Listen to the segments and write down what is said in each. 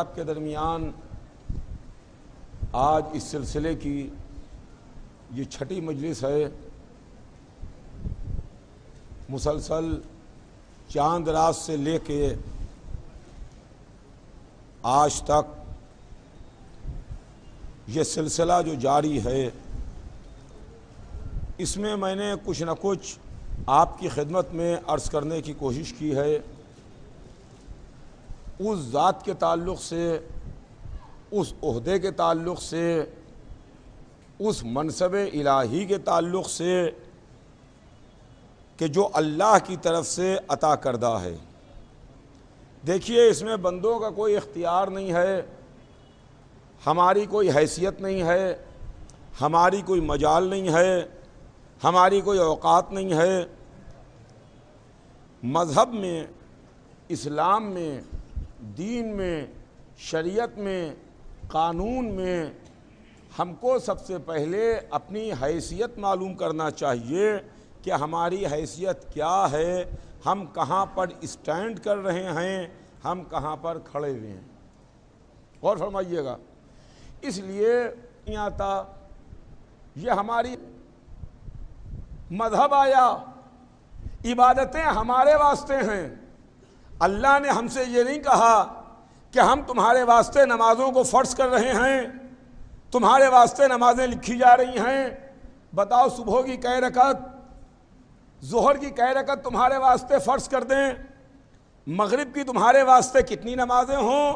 آپ کے درمیان آج اس سلسلے کی یہ چھٹی مجلس ہے۔ مسلسل چاند رات سے لے کے آج تک یہ سلسلہ جو جاری ہے، اس میں میں نے کچھ نہ کچھ آپ کی خدمت میں عرض کرنے کی کوشش کی ہے۔ اس ذات کے تعلق سے، اس عہدے کے تعلق سے، اس منصب الہی کے تعلق سے کہ جو اللہ کی طرف سے عطا کردہ ہے۔ دیکھیے، اس میں بندوں کا کوئی اختیار نہیں ہے، ہماری کوئی حیثیت نہیں ہے، ہماری کوئی مجال نہیں ہے، ہماری کوئی اوقات نہیں ہے۔ مذہب میں، اسلام میں، دین میں، شریعت میں، قانون میں ہم کو سب سے پہلے اپنی حیثیت معلوم کرنا چاہیے کہ ہماری حیثیت کیا ہے، ہم کہاں پر اسٹینڈ کر رہے ہیں، ہم کہاں پر کھڑے ہوئے ہیں۔ غور فرمائیے گا۔ اس لیے نہیں آتا، یہ ہماری مذہب آیا، عبادتیں ہمارے واسطے ہیں۔ اللہ نے ہم سے یہ نہیں کہا کہ ہم تمہارے واسطے نمازوں کو فرض کر رہے ہیں، تمہارے واسطے نمازیں لکھی جا رہی ہیں، بتاؤ صبح کی کئی رکعت، ظہر کی کئی رکعت تمہارے واسطے فرض کر دیں، مغرب کی تمہارے واسطے کتنی نمازیں ہوں،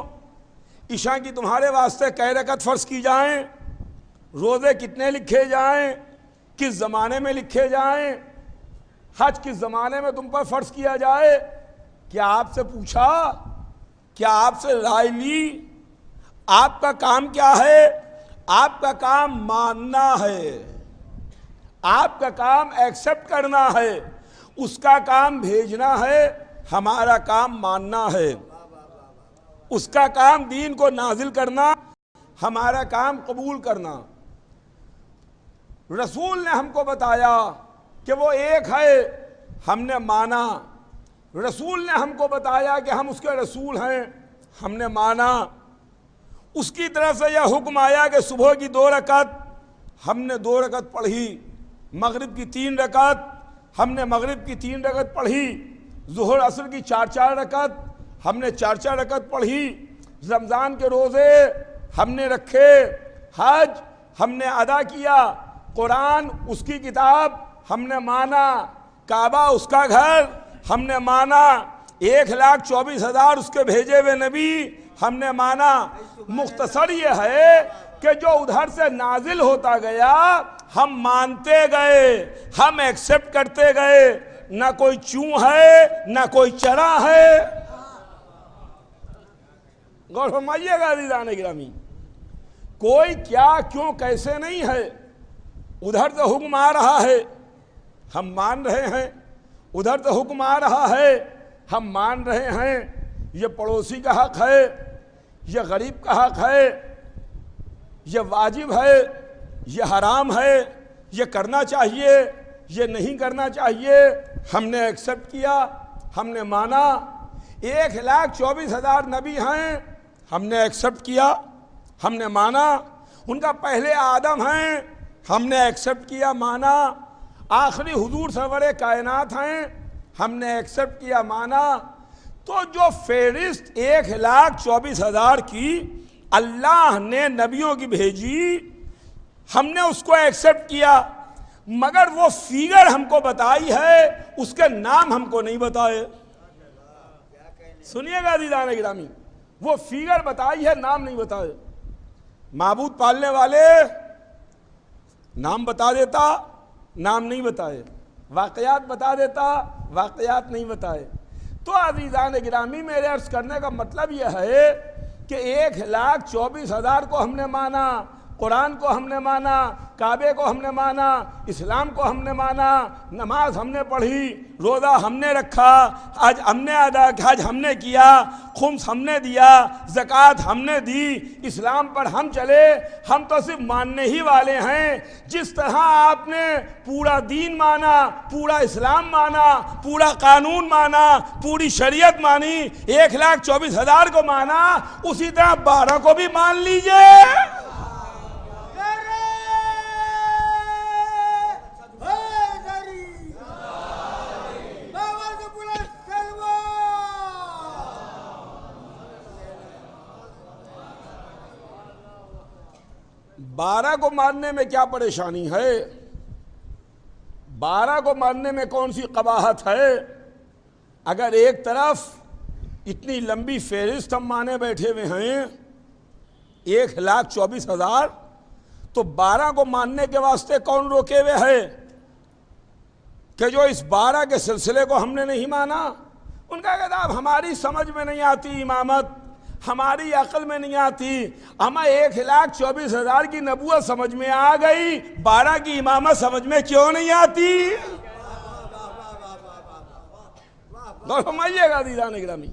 عشاء کی تمہارے واسطے کئی رکعت فرض کی جائیں، روزے کتنے لکھے جائیں، کس زمانے میں لکھے جائیں، حج کس زمانے میں تم پر فرض کیا جائے۔ کیا آپ سے پوچھا؟ کیا آپ سے رائے لی؟ آپ کا کام کیا ہے؟ آپ کا کام ماننا ہے، آپ کا کام ایکسپٹ کرنا ہے، اس کا کام بھیجنا ہے، ہمارا کام ماننا ہے۔ اس کا کام دین کو نازل کرنا، ہمارا کام قبول کرنا۔ رسول نے ہم کو بتایا کہ وہ ایک ہے، ہم نے مانا۔ رسول نے ہم کو بتایا کہ ہم اس کے رسول ہیں، ہم نے مانا۔ اس کی طرف سے یہ حکم آیا کہ صبح کی 2 رکعت، ہم نے 2 رکعت پڑھی، مغرب کی 3 رکعت، ہم نے مغرب کی 3 رکعت پڑھی، ظہر عصر کی 4 رکعت، ہم نے 4 رکعت پڑھی، رمضان کے روزے ہم نے رکھے، حج ہم نے ادا کیا، قرآن اس کی کتاب ہم نے مانا، کعبہ اس کا گھر ہم نے مانا، 1,24,000 اس کے بھیجے ہوئے نبی ہم نے مانا۔ مختصر یہ ہے کہ جو ادھر سے نازل ہوتا گیا ہم مانتے گئے، ہم ایکسپٹ کرتے گئے، نہ کوئی چوں ہے نہ کوئی چرا ہے۔ غور فرمائیے گا عزیزان گرامی، کوئی کیا کیوں کیسے نہیں ہے۔ ادھر سے حکم آ رہا ہے، ہم مان رہے ہیں، ادھر سے حکم آ رہا ہے، ہم مان رہے ہیں۔ یہ پڑوسی کا حق ہے، یہ غریب کا حق ہے، یہ واجب ہے، یہ حرام ہے، یہ کرنا چاہیے، یہ نہیں کرنا چاہیے، ہم نے ایکسپٹ کیا، ہم نے مانا۔ 1,24,000 نبی ہیں، ہم نے ایکسپٹ کیا، ہم نے مانا۔ ان کا پہلے آدم ہیں، ہم نے ایکسپٹ کیا، مانا۔ آخری حضور سرور کائنات ہیں، ہم نے ایکسپٹ کیا، مانا۔ تو جو فہرست 1,24,000 کی اللہ نے نبیوں کی بھیجی، ہم نے اس کو ایکسپٹ کیا، مگر وہ فیگر ہم کو بتائی ہے، اس کے نام ہم کو نہیں بتائے۔ سنیے گا عزیزان گرامی، وہ فیگر بتائی ہے، نام نہیں بتائے۔ معبود پالنے والے نام بتا دیتا، نام نہیں بتائے، واقعات بتا دیتا، واقعات نہیں بتائے۔ تو عزیزان گرامی، میرے عرض کرنے کا مطلب یہ ہے کہ 1,24,000 کو ہم نے مانا، قرآن کو ہم نے مانا، کعبے کو ہم نے مانا، اسلام کو ہم نے مانا، نماز ہم نے پڑھی، روزہ ہم نے رکھا، حج ہم نے ادا حج ہم نے کیا، خمس ہم نے دیا، زکوٰۃ ہم نے دی، اسلام پر ہم چلے۔ ہم تو صرف ماننے ہی والے ہیں۔ جس طرح آپ نے پورا دین مانا، پورا اسلام مانا، پورا قانون مانا، پوری شریعت مانی، 1,24,000 کو مانا، اسی طرح 12 کو بھی مان لیجئے۔ بارہ کو ماننے میں کیا پریشانی ہے؟ 12 کو ماننے میں کون سی قباحت ہے؟ اگر ایک طرف اتنی لمبی فہرست ہم مانے بیٹھے ہوئے ہیں 1,24,000، تو 12 کو ماننے کے واسطے کون روکے ہوئے ہے کہ جو اس 12 کے سلسلے کو ہم نے نہیں مانا؟ ان کا کہتا اب ہماری سمجھ میں نہیں آتی امامت، ہماری عقل میں نہیں آتی، ہمیں 1,24,000 کی نبوت سمجھ میں آ گئی، 12 کی امامت سمجھ میں کیوں نہیں آتی؟ غور فرمائیے گا عزیزان گرامی،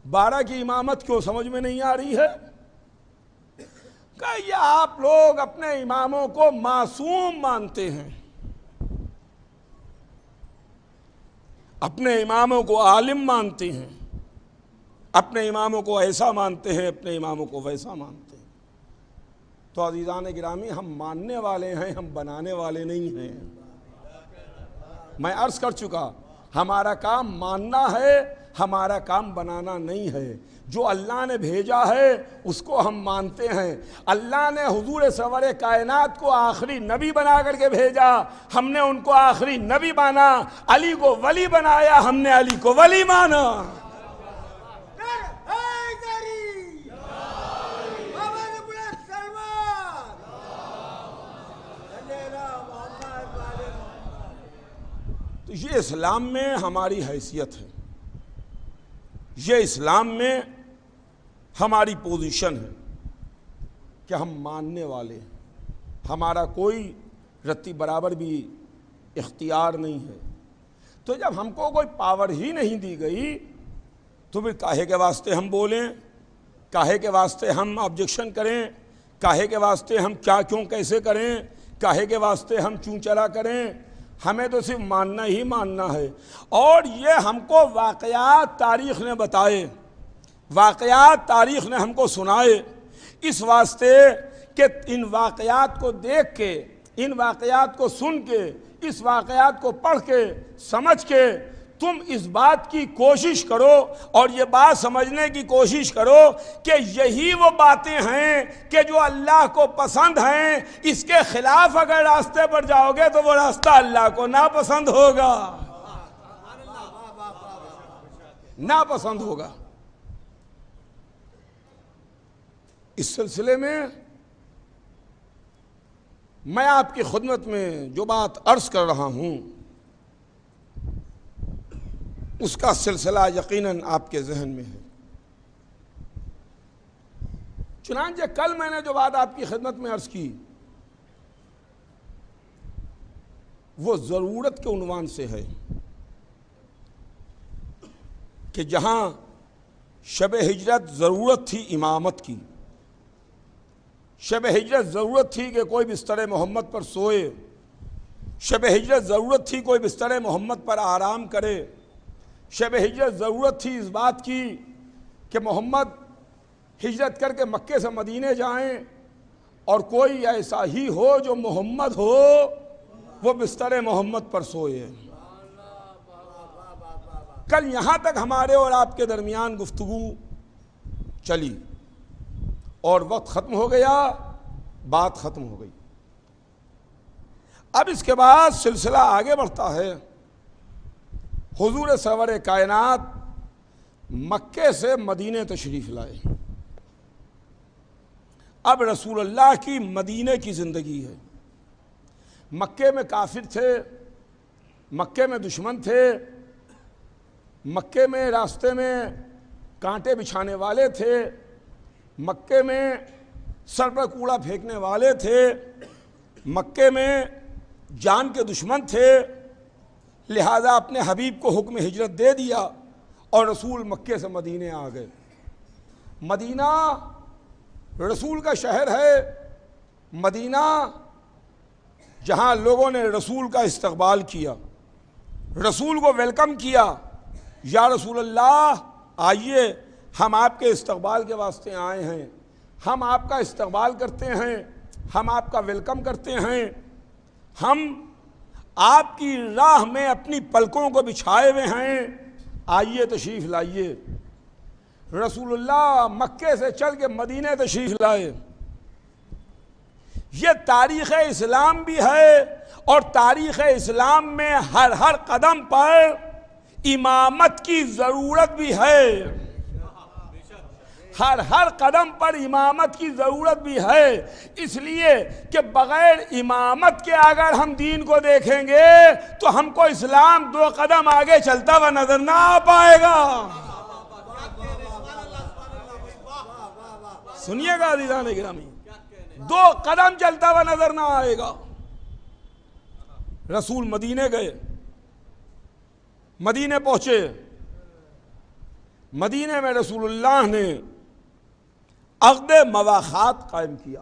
12 کی امامت کیوں سمجھ میں نہیں آ رہی ہے؟ کہ یہ آپ لوگ اپنے اماموں کو معصوم مانتے ہیں، اپنے اماموں کو عالم مانتے ہیں، اپنے اماموں کو ایسا مانتے ہیں، اپنے اماموں کو ویسا مانتے ہیں۔ تو عزیزان گرامی، ہم ماننے والے ہیں، ہم بنانے والے نہیں ہیں۔ میں عرض کر چکا، ہمارا کام ماننا ہے، ہمارا کام بنانا نہیں ہے۔ جو اللہ نے بھیجا ہے اس کو ہم مانتے ہیں۔ اللہ نے حضور سرور کائنات کو آخری نبی بنا کر کے بھیجا، ہم نے ان کو آخری نبی مانا۔ علی کو ولی بنایا، ہم نے علی کو ولی مانا۔ تو یہ اسلام میں ہماری حیثیت ہے، یہ اسلام میں ہماری پوزیشن ہے کہ ہم ماننے والے ہیں، ہمارا کوئی رتی برابر بھی اختیار نہیں ہے۔ تو جب ہم کو کوئی پاور ہی نہیں دی گئی تو پھر کاہے کے واسطے ہم بولیں، کاہے کے واسطے ہم آبجیکشن کریں، کاہے کے واسطے ہم کیا کیوں کیسے کریں، کاہے کے واسطے ہم چوں چلا کریں؟ ہمیں تو صرف ماننا ہی ماننا ہے۔ اور یہ ہم کو واقعات تاریخ نے بتائے، واقعات تاریخ نے ہم کو سنائے، اس واسطے کہ ان واقعات کو دیکھ کے، ان واقعات کو سن کے، اس واقعات کو پڑھ کے، سمجھ کے تم اس بات کی کوشش کرو اور یہ بات سمجھنے کی کوشش کرو کہ یہی وہ باتیں ہیں کہ جو اللہ کو پسند ہیں۔ اس کے خلاف اگر راستے پر جاؤ گے تو وہ راستہ اللہ کو ناپسند ہوگا، ناپسند ہوگا۔ اس سلسلے میں میں آپ کی خدمت میں جو بات عرض کر رہا ہوں اس کا سلسلہ یقیناً آپ کے ذہن میں ہے۔ چنانچہ کل میں نے جو بات آپ کی خدمت میں عرض کی وہ ضرورت کے عنوان سے ہے کہ جہاں شب ہجرت ضرورت تھی امامت کی، شب ہجرت ضرورت تھی کہ کوئی بستر محمد پر سوئے، شب ہجرت ضرورت تھی کوئی بستر محمد پر آرام کرے، شب ہجرت ضرورت تھی اس بات کی کہ محمد ہجرت کر کے مکے سے مدینے جائیں اور کوئی ایسا ہی ہو جو محمد ہو وہ بستر محمد پر سوئے۔ کل یہاں تک ہمارے اور آپ کے درمیان گفتگو چلی اور وقت ختم ہو گیا، بات ختم ہو گئی۔ اب اس کے بعد سلسلہ آگے بڑھتا ہے۔ حضور سرور کائنات مکے سے مدینے تشریف لائے۔ اب رسول اللہ کی مدینے کی زندگی ہے۔ مکے میں کافر تھے، مکے میں دشمن تھے، مکے میں راستے میں کانٹے بچھانے والے تھے، مکے میں سر پر کوڑا پھینکنے والے تھے، مکے میں جان کے دشمن تھے، لہذا اپنے حبیب کو حکم ہجرت دے دیا اور رسول مکے سے مدینے آ گئے۔ مدینہ رسول کا شہر ہے، مدینہ جہاں لوگوں نے رسول کا استقبال کیا، رسول کو ویلکم کیا، یا رسول اللہ آئیے، ہم آپ کے استقبال کے واسطے آئے ہیں، ہم آپ کا استقبال کرتے ہیں، ہم آپ کا ویلکم کرتے ہیں، ہم آپ کی راہ میں اپنی پلکوں کو بچھائے ہوئے ہیں، آئیے تشریف لائیے۔ رسول اللہ مکے سے چل کے مدینے تشریف لائے۔ یہ تاریخ اسلام بھی ہے، اور تاریخ اسلام میں ہر قدم پر امامت کی ضرورت بھی ہے، ہر قدم پر امامت کی ضرورت بھی ہے، اس لیے کہ بغیر امامت کے اگر ہم دین کو دیکھیں گے تو ہم کو اسلام 2 قدم آگے چلتا ہوا نظر نہ آ پائے گا۔ سنیے گا عزیزان گرامی، 2 قدم چلتا ہوا نظر نہ آئے گا۔ رسول مدینے گئے، مدینے پہنچے، مدینے میں رسول اللہ نے عقد مواخات قائم کیا،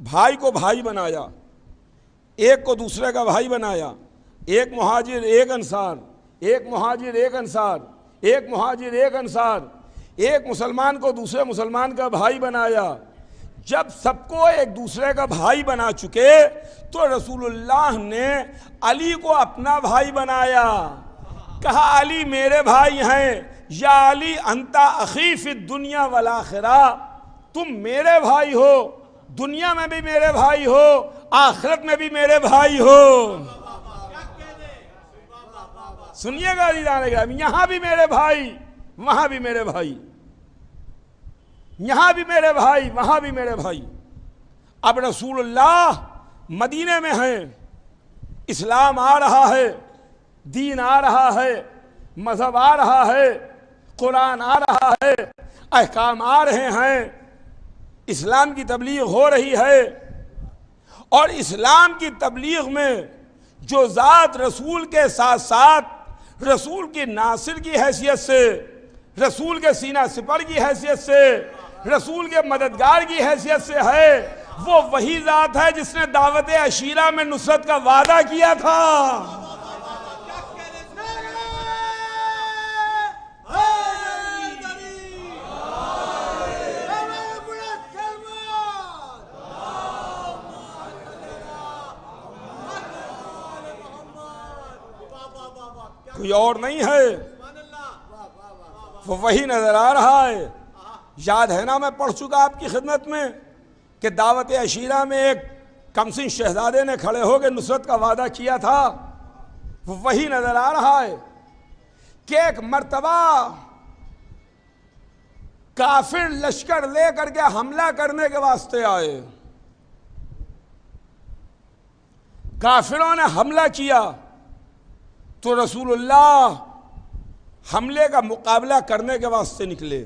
بھائی کو بھائی بنایا، ایک کو دوسرے کا بھائی بنایا، ایک مہاجر ایک انصار، ایک مہاجر ایک انصار، ایک مہاجر ایک انصار، ایک مسلمان کو دوسرے مسلمان کا بھائی بنایا۔ جب سب کو ایک دوسرے کا بھائی بنا چکے تو رسول اللہ نے علی کو اپنا بھائی بنایا، کہا علی میرے بھائی ہیں، یا علی انتا اخی فی الدنیا والآخرہ، تم میرے بھائی ہو، دنیا میں بھی میرے بھائی ہو، آخرت میں بھی میرے بھائی ہو۔ سنیے گا عزیزان گرامی، یہاں بھی میرے بھائی، وہاں بھی میرے بھائی، یہاں بھی میرے بھائی، وہاں بھی میرے بھائی۔ اب رسول اللہ مدینے میں ہیں، اسلام آ رہا ہے، دین آ رہا ہے، مذہب آ رہا ہے، قرآن آ رہا ہے، احکام آ رہے ہیں، اسلام کی تبلیغ ہو رہی ہے، اور اسلام کی تبلیغ میں جو ذات رسول کے ساتھ ساتھ رسول کی ناصر کی حیثیت سے، رسول کے سینہ سپر کی حیثیت سے، رسول کے مددگار کی حیثیت سے ہے، وہ وہی ذات ہے جس نے دعوت عشیرہ میں نصرت کا وعدہ کیا تھا۔ کوئی اور نہیں ہے، وہ وہی نظر آ رہا ہے۔ یاد ہے نا، میں پڑھ چکا آپ کی خدمت میں کہ دعوت عشیرہ میں ایک کمسن شہزادے نے کھڑے ہو کے نصرت کا وعدہ کیا تھا، وہ وہی نظر آ رہا ہے کہ ایک مرتبہ کافر لشکر لے کر کے حملہ کرنے کے واسطے آئے، کافروں نے حملہ کیا تو رسول اللہ حملے کا مقابلہ کرنے کے واسطے نکلے۔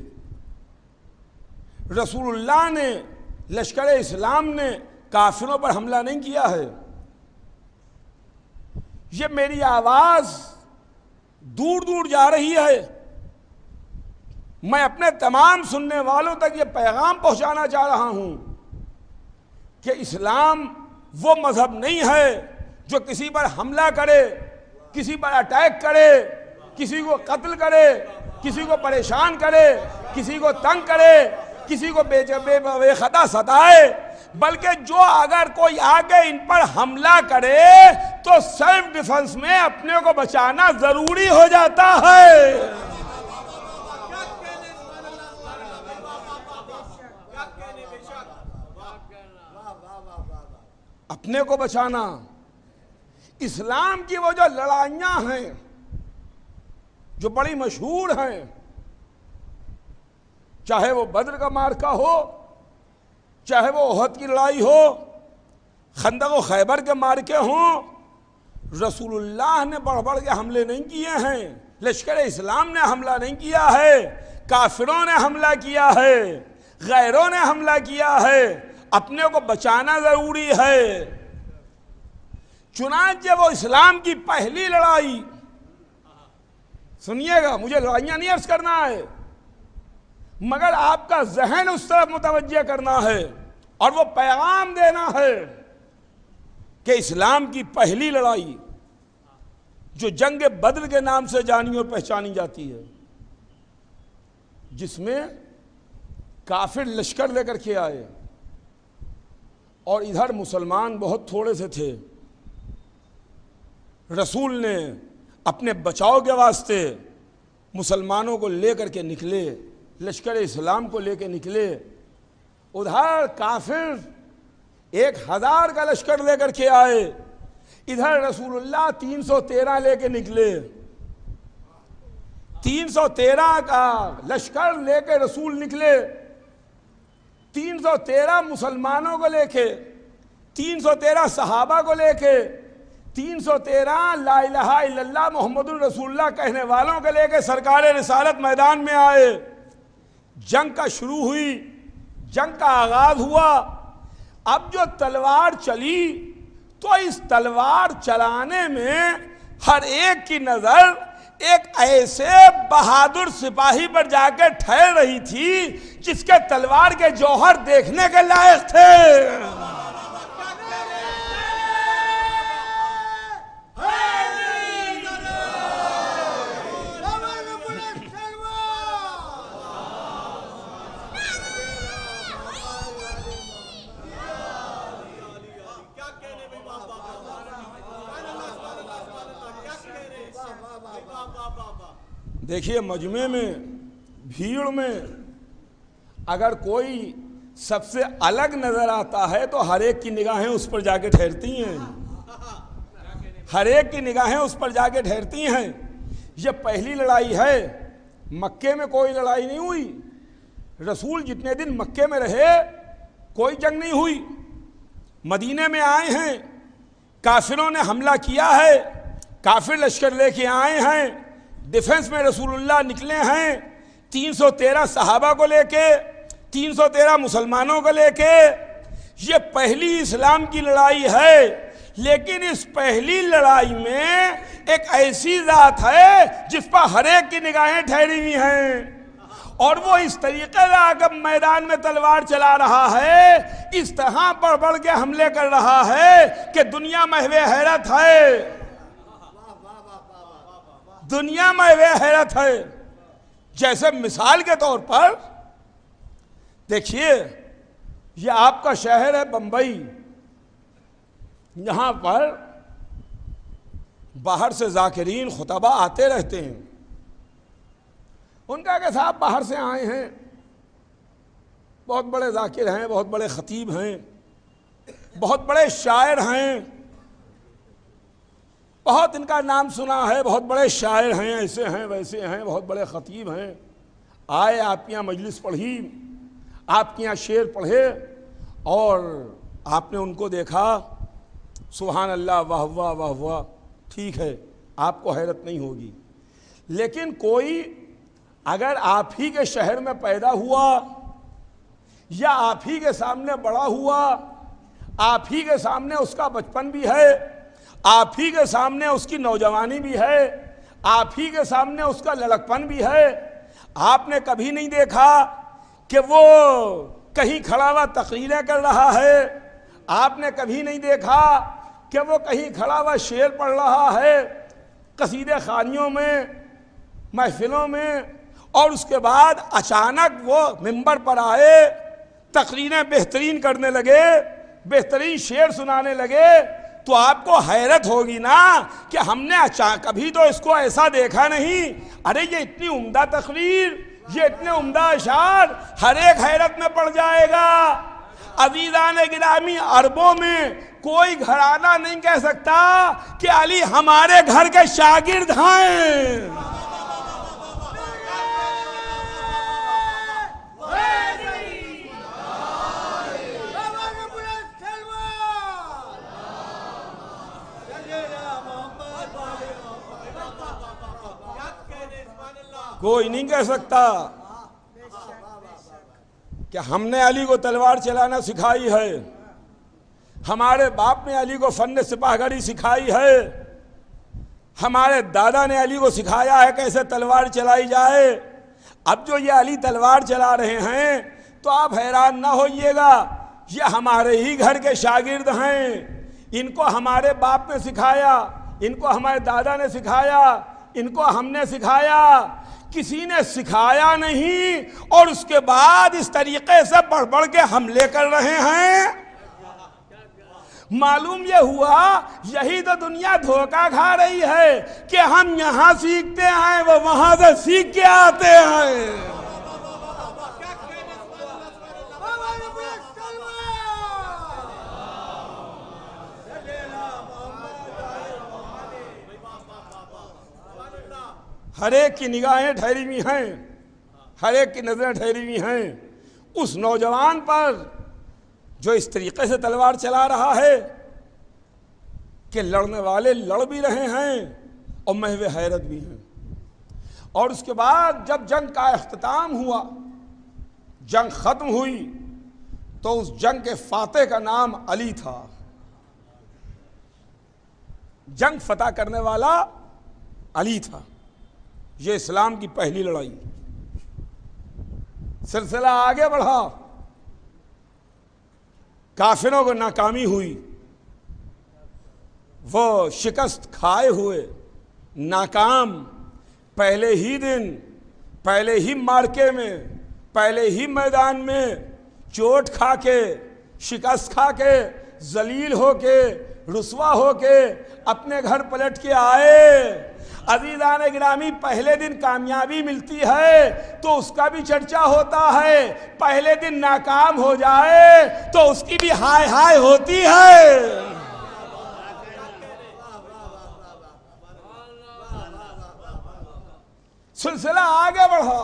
رسول اللہ نے، لشکر اسلام نے کافروں پر حملہ نہیں کیا ہے۔ یہ میری آواز دور دور جا رہی ہے، میں اپنے تمام سننے والوں تک یہ پیغام پہنچانا چاہ رہا ہوں کہ اسلام وہ مذہب نہیں ہے جو کسی پر حملہ کرے، کسی پر اٹیک کرے، کسی کو قتل کرے، کسی کو پریشان کرے، کسی کو تنگ کرے، کسی کو بے خطا ستائے، بلکہ جو اگر کوئی آگے ان پر حملہ کرے تو سیلف ڈیفنس میں اپنے کو بچانا ضروری ہو جاتا ہے۔ اپنے کو بچانا۔ اسلام کی وہ جو لڑائیاں ہیں جو بڑی مشہور ہیں، چاہے وہ بدر کا معرکہ ہو، چاہے وہ احد کی لڑائی ہو، خندق و خیبر کے معرکے ہوں، رسول اللہ نے بڑھ بڑھ کے حملے نہیں کیے ہیں، لشکر اسلام نے حملہ نہیں کیا ہے، کافروں نے حملہ کیا ہے۔ غیروں نے حملہ کیا ہے، اپنے کو بچانا ضروری ہے۔ چنانچہ وہ اسلام کی پہلی لڑائی، سنیے گا، مجھے لڑائیاں نہیں عرض کرنا ہے، مگر آپ کا ذہن اس طرف متوجہ کرنا ہے اور وہ پیغام دینا ہے کہ اسلام کی پہلی لڑائی جو جنگ بدر کے نام سے جانی اور پہچانی جاتی ہے، جس میں کافر لشکر لے کر کے آئے اور ادھر مسلمان بہت تھوڑے سے تھے، رسول نے اپنے بچاؤ کے واسطے مسلمانوں کو لے کر کے نکلے، لشکر اسلام کو لے کے نکلے، ادھر کافر 1000 کا لشکر لے کر کے آئے، ادھر رسول اللہ 313 لے کے نکلے، 313 کا لشکر لے کے رسول نکلے، 313 مسلمانوں کو لے کے، 313 صحابہ کو لے کے، 313 لا الہ الا اللہ محمد الرسول اللہ کہنے والوں کو لے کے سرکار رسالت میدان میں آئے۔ جنگ کا شروع ہوئی، جنگ کا آغاز ہوا۔ اب جو تلوار چلی تو اس تلوار چلانے میں ہر ایک کی نظر ایک ایسے بہادر سپاہی پر جا کے ٹھہر رہی تھی جس کے تلوار کے جوہر دیکھنے کے لائق تھے۔ دیکھیے مجمع میں، بھیڑ میں اگر کوئی سب سے الگ نظر آتا ہے تو ہر ایک کی نگاہیں اس پر جا کے ٹھہرتی ہیں، ہر ایک کی نگاہیں اس پر جا کے ٹھہرتی ہیں۔ یہ پہلی لڑائی ہے، مکے میں کوئی لڑائی نہیں ہوئی، رسول جتنے دن مکے میں رہے کوئی جنگ نہیں ہوئی، مدینے میں آئے ہیں، کافروں نے حملہ کیا ہے، کافر لشکر لے کے آئے ہیں، ڈیفنس میں رسول اللہ نکلے ہیں، 313 صحابہ کو لے کے، 313 مسلمانوں کو لے کے۔ یہ پہلی اسلام کی لڑائی ہے، لیکن اس پہلی لڑائی میں ایک ایسی ذات ہے جس پر ہر ایک کی نگاہیں ٹھہری ہوئی ہیں، اور وہ اس طریقے سے آگے میدان میں تلوار چلا رہا ہے، اس طرح بڑھ بڑھ کے حملے کر رہا ہے کہ دنیا محو حیرت ہے، دنیا محو حیرت ہے۔ جیسے مثال کے طور پر دیکھیے، یہ آپ کا شہر ہے بمبئی، یہاں پر باہر سے ذاکرین خطبہ آتے رہتے ہیں، ان کا کہ صاحب باہر سے آئے ہیں، بہت بڑے ذاکر ہیں، بہت بڑے خطیب ہیں، بہت بڑے شاعر ہیں، بہت ان کا نام سنا ہے، بہت بڑے شاعر ہیں، ایسے ہیں ویسے ہیں، بہت بڑے خطیب ہیں، آئے آپ کے یہاں مجلس پڑھی، آپ کے یہاں شعر پڑھے، اور آپ نے ان کو دیکھا، سبحان اللہ، واہ واہ واہ واہ، ٹھیک ہے، آپ کو حیرت نہیں ہوگی، لیکن کوئی اگر آپ ہی کے شہر میں پیدا ہوا یا آپ ہی کے سامنے بڑا ہوا، آپ ہی کے سامنے اس کا بچپن بھی ہے، آپ ہی کے سامنے اس کی نوجوانی بھی ہے، آپ ہی کے سامنے اس کا لڑکپن بھی ہے، آپ نے کبھی نہیں دیکھا کہ وہ کہیں کھڑا ہوا تقریریں کر رہا ہے، آپ نے کبھی نہیں دیکھا کہ وہ کہیں کھڑا ہوا شعر پڑھ رہا ہے قصیدے خوانیوں میں، محفلوں میں، اور اس کے بعد اچانک وہ منبر پر آئے، تقریریں بہترین کرنے لگے، بہترین شعر سنانے لگے، تو آپ کو حیرت ہوگی نا کہ ہم نے کبھی تو اس کو ایسا دیکھا نہیں، ارے یہ اتنی عمدہ تقریر، یہ اتنے عمدہ اشعار، ہر ایک حیرت میں پڑ جائے گا۔ عزیزان گرامی، عربوں میں کوئی گھرانہ نہیں کہہ سکتا کہ علی ہمارے گھر کے شاگرد ہیں۔ کوئی نہیں کہہ سکتا۔ کہ ہم نے علی کو تلوار چلانا سکھائی ہے، ہمارے باپ نے علی کو فن سپاہ گری سکھائی ہے، ہمارے دادا نے علی کو سکھایا ہے کیسے تلوار چلائی جائے۔ اب جو یہ علی تلوار چلا رہے ہیں تو آپ حیران نہ ہوئیے گا، یہ ہمارے ہی گھر کے شاگرد ہیں، ان کو ہمارے باپ نے سکھایا، ان کو ہمارے دادا نے سکھایا، ان کو ہم نے سکھایا، کسی نے سکھایا نہیں، اور اس کے بعد اس طریقے سے بڑھ بڑھ کے حملے کر رہے ہیں۔ معلوم یہ ہوا یہی تو دنیا دھوکہ کھا رہی ہے کہ ہم یہاں سیکھتے ہیں، وہ وہاں سے سیکھ کے آتے ہیں۔ ہر ایک کی نگاہیں ٹھہری ہوئی ہیں، ہر ایک کی نظریں ٹھہری ہوئی ہیں اس نوجوان پر جو اس طریقے سے تلوار چلا رہا ہے کہ لڑنے والے لڑ بھی رہے ہیں اور محو حیرت بھی ہیں۔ اور اس کے بعد جب جنگ کا اختتام ہوا، جنگ ختم ہوئی، تو اس جنگ کے فاتح کا نام علی تھا۔ جنگ فتح کرنے والا علی تھا۔ یہ اسلام کی پہلی لڑائی، سلسلہ آگے بڑھا، کافروں کو ناکامی ہوئی، وہ شکست کھائے ہوئے ناکام، پہلے ہی دن، پہلے ہی مارکے میں، پہلے ہی میدان میں چوٹ کھا کے، شکست کھا کے، ذلیل ہو کے، رسوا ہو کے اپنے گھر پلٹ کے آئے۔ عزیزان گرامی، پہلے دن کامیابی ملتی ہے تو اس کا بھی چرچا ہوتا ہے، پہلے دن ناکام ہو جائے تو اس کی بھی ہائے ہائے ہوتی ہے۔ سلسلہ آگے بڑھا،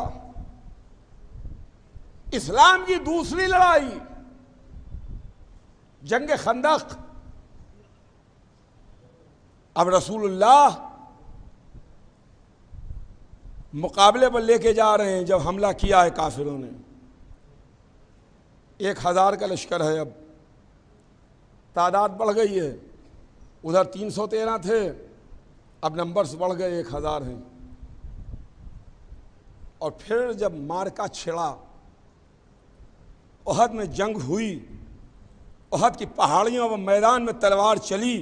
اسلام کی دوسری لڑائی جنگ خندق۔ اب رسول اللہ مقابلے پر لے کے جا رہے ہیں۔ جب حملہ کیا ہے کافروں نے، 1000 کا لشکر ہے، اب تعداد بڑھ گئی ہے، ادھر 313 تھے، اب نمبرز بڑھ گئے، 1000 ہیں۔ اور پھر جب مارکا چھڑا، احد میں جنگ ہوئی، احد کی پہاڑیوں و میدان میں تلوار چلی،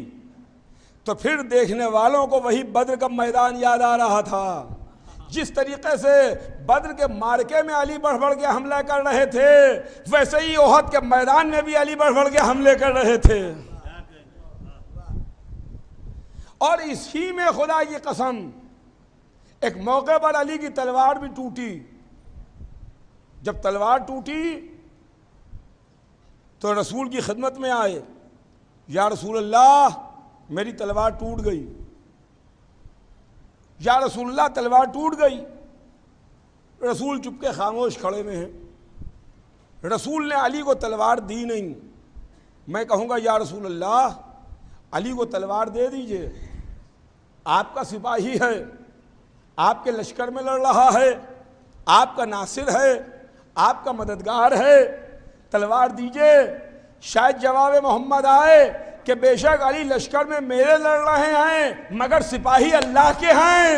تو پھر دیکھنے والوں کو وہی بدر کا میدان یاد آ رہا تھا۔ جس طریقے سے بدر کے مارکے میں علی بڑھ بڑھ کے حملے کر رہے تھے، ویسے ہی احد کے میدان میں بھی علی بڑھ بڑھ کے حملے کر رہے تھے۔ اور اسی میں خدا کی قسم ایک موقع پر علی کی تلوار بھی ٹوٹی۔ جب تلوار ٹوٹی تو رسول کی خدمت میں آئے، یا رسول اللہ میری تلوار ٹوٹ گئی، یا رسول اللہ تلوار ٹوٹ گئی۔ رسول چپ کے خاموش کھڑے میں ہیں۔ رسول نے علی کو تلوار دی نہیں۔ میں کہوں گا یا رسول اللہ علی کو تلوار دے دیجئے، آپ کا سپاہی ہے، آپ کے لشکر میں لڑ رہا ہے، آپ کا ناصر ہے، آپ کا مددگار ہے، تلوار دیجئے۔ شاید جواب محمد آئے کہ بے شک علی لشکر میں میرے لڑ رہے ہیں مگر سپاہی اللہ کے ہیں۔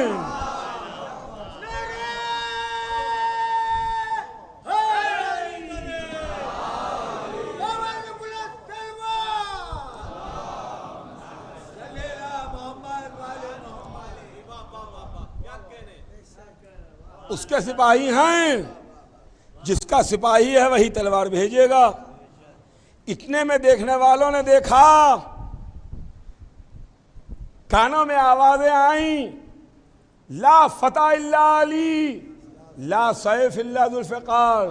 اس کے سپاہی ہیں، جس کا سپاہی ہے وہی تلوار بھیجے گا۔ اتنے میں دیکھنے والوں نے دیکھا، کانوں میں آوازیں آئیں، لا فتح الا علی، لا سیف الا ذو الفقار۔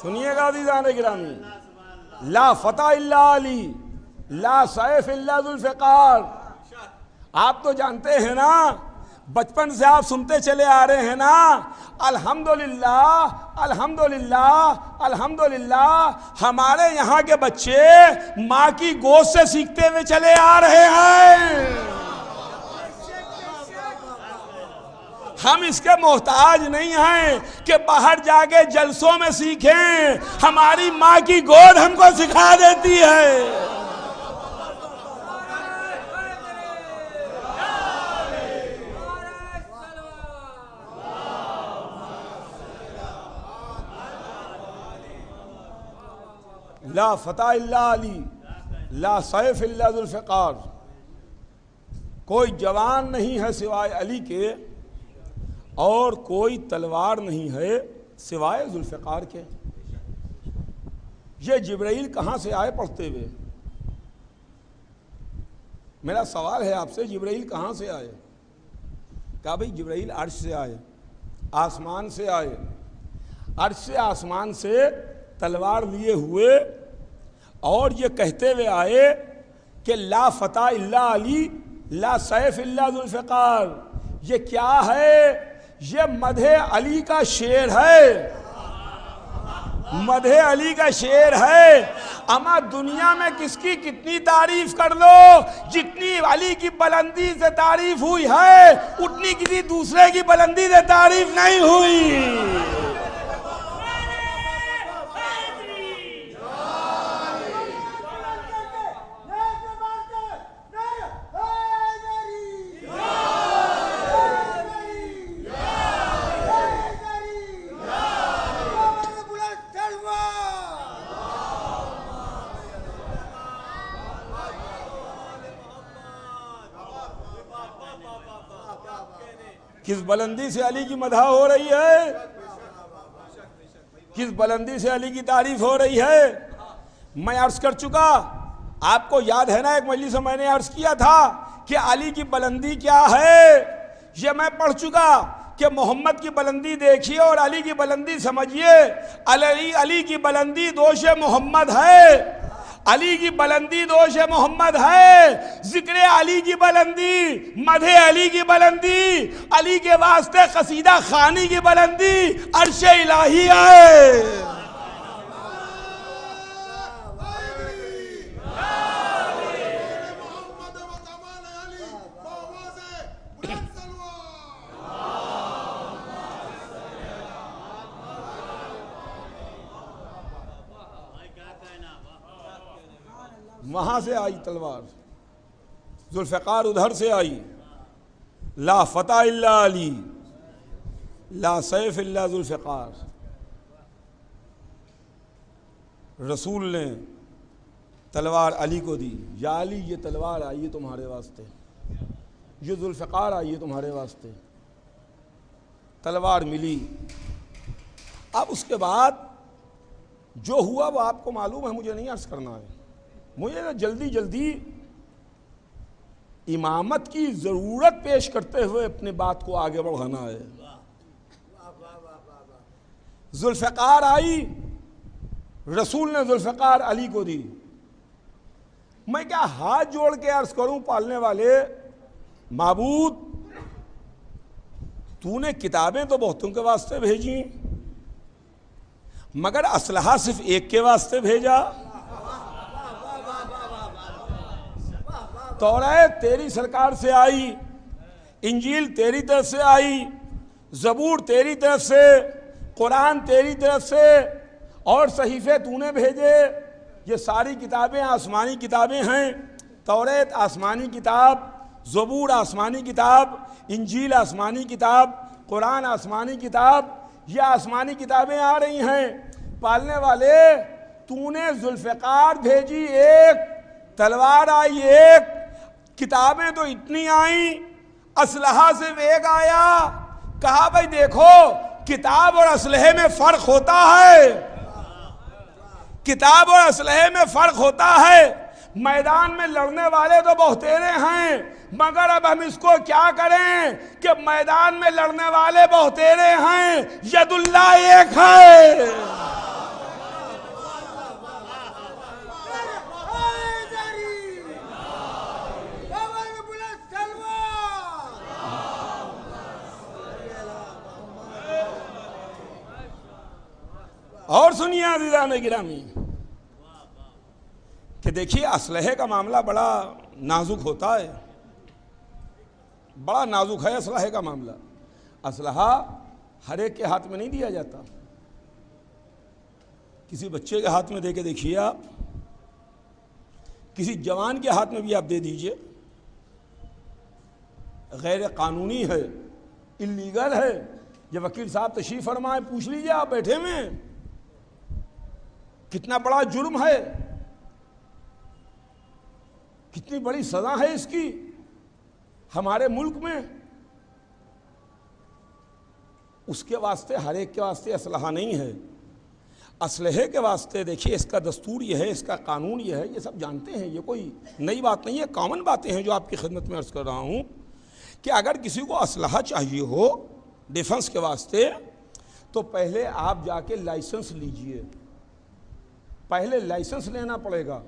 سنیے گا عزیزان گرامی، لا فتح الا علی، لا سیف الا ذو الفقار۔ آپ تو جانتے ہیں نا، بچپن سے آپ سنتے چلے آ رہے ہیں نا، الحمدللہ الحمدللہ الحمدللہ، ہمارے یہاں کے بچے ماں کی گود سے سیکھتے ہوئے چلے آ رہے ہیں۔ اس کے محتاج نہیں ہیں کہ باہر جا کے جلسوں میں سیکھیں، ہماری ماں کی گود ہم کو سکھا دیتی ہے۔ لا فتح الا علی، لا سیف الا ذوالفقار، کوئی جوان نہیں ہے سوائے علی کے، اور کوئی تلوار نہیں ہے سوائے ذوالفقار کے۔ یہ جبرائیل کہاں سے آئے پڑھتے ہوئے؟ میرا سوال ہے آپ سے، جبرائیل کہاں سے آئے؟ کہا بھئی جبرائیل عرش سے آئے، آسمان سے آئے، عرش سے آسمان سے تلوار لیے ہوئے، اور یہ کہتے ہوئے آئے کہ لا فتح الا علی، لا سیف الا ذوالفقار۔ یہ کیا ہے؟ یہ مدح علی کا شعر ہے، مدح علی کا شعر ہے۔ اما دنیا میں کس کی کتنی تعریف کر لو، جتنی علی کی بلندی سے تعریف ہوئی ہے اتنی کسی دوسرے کی بلندی سے تعریف نہیں ہوئی۔ کس بلندی سے علی کی مدح ہو رہی ہے، کس بلندی سے علی کی تعریف ہو رہی ہے۔ میں عرض کر چکا، آپ کو یاد ہے نا، ایک مجلس میں نے عرض کیا تھا کہ علی کی بلندی کیا ہے۔ یہ میں پڑھ چکا کہ محمد کی بلندی دیکھیے اور علی کی بلندی سمجھیے۔ علی کی بلندی دوش محمد ہے، علی کی بلندی دوش محمد ہے، ذکر علی کی بلندی، مدح علی کی بلندی، علی کے واسطے قصیدہ خوانی کی بلندی عرش الہی ہے۔ وہاں سے آئی تلوار، ذوالفقار ادھر سے آئی۔ لا فتح الا علی، لا سیف الا ذوالفقار۔ رسول نے تلوار علی کو دی، یا علی یہ تلوار آئی ہے تمہارے واسطے، یہ ذوالفقار آئی ہے تمہارے واسطے۔ تلوار ملی۔ اب اس کے بعد جو ہوا وہ آپ کو معلوم ہے، مجھے نہیں عرض کرنا ہے۔ مجھے جلدی جلدی امامت کی ضرورت پیش کرتے ہوئے اپنے بات کو آگے بڑھانا ہے۔ ذوالفقار آئی، رسول نے ذوالفقار علی کو دی۔ میں کیا ہاتھ جوڑ کے عرض کروں پالنے والے معبود، تو نے کتابیں تو بہتوں کے واسطے بھیجی مگر اسلحہ صرف ایک کے واسطے بھیجا۔ توریت تیری سرکار سے آئی، انجیل تیری طرف سے آئی، زبور تیری طرف سے، قرآن تیری طرف سے، اور صحیفے تو نے بھیجے۔ یہ ساری کتابیں آسمانی کتابیں ہیں۔ توریت آسمانی کتاب، زبور آسمانی کتاب، انجیل آسمانی کتاب، قرآن آسمانی کتاب، یہ آسمانی کتابیں آ رہی ہیں۔ پالنے والے تو نے ذوالفقار بھیجی ایک، تلوار آئی ایک، کتابیں تو اتنی آئیں، اسلحہ صرف ایک آیا۔ کہا بھائی دیکھو کتاب اور اسلحے میں فرق ہوتا ہے، کتاب اور اسلحے میں فرق ہوتا ہے۔ میدان میں لڑنے والے تو بہتیرے ہیں مگر اب ہم اس کو کیا کریں کہ میدان میں لڑنے والے بہتیرے ہیں، ید اللہ ایک ہے۔ اور سنیے عزیزان گرامی کہ دیکھیے اسلحے کا معاملہ بڑا نازک ہوتا ہے، بڑا نازک ہے اسلحے کا معاملہ۔ اسلحہ ہر ایک کے ہاتھ میں نہیں دیا جاتا. کسی بچے کے ہاتھ میں دے کے دیکھیے آپ, کسی جوان کے ہاتھ میں بھی آپ دے دیجئے, غیر قانونی ہے, اللیگل ہے. یہ وکیل صاحب تشریف فرمائے, پوچھ لیجئے, آپ بیٹھے ہوئے ہیں, کتنا بڑا جرم ہے, کتنی بڑی سزا ہے اس کی ہمارے ملک میں. اس کے واسطے ہر ایک کے واسطے اسلحہ نہیں ہے. اسلحے کے واسطے دیکھیے اس کا دستور یہ ہے, اس کا قانون یہ ہے, یہ سب جانتے ہیں, یہ کوئی نئی بات نہیں ہے, کامن باتیں ہیں جو آپ کی خدمت میں عرض کر رہا ہوں کہ اگر کسی کو اسلحہ چاہیے ہو ڈیفنس کے واسطے تو پہلے آپ جا کے لائسنس لیجئے, پہلے لائسنس لینا پڑے گا,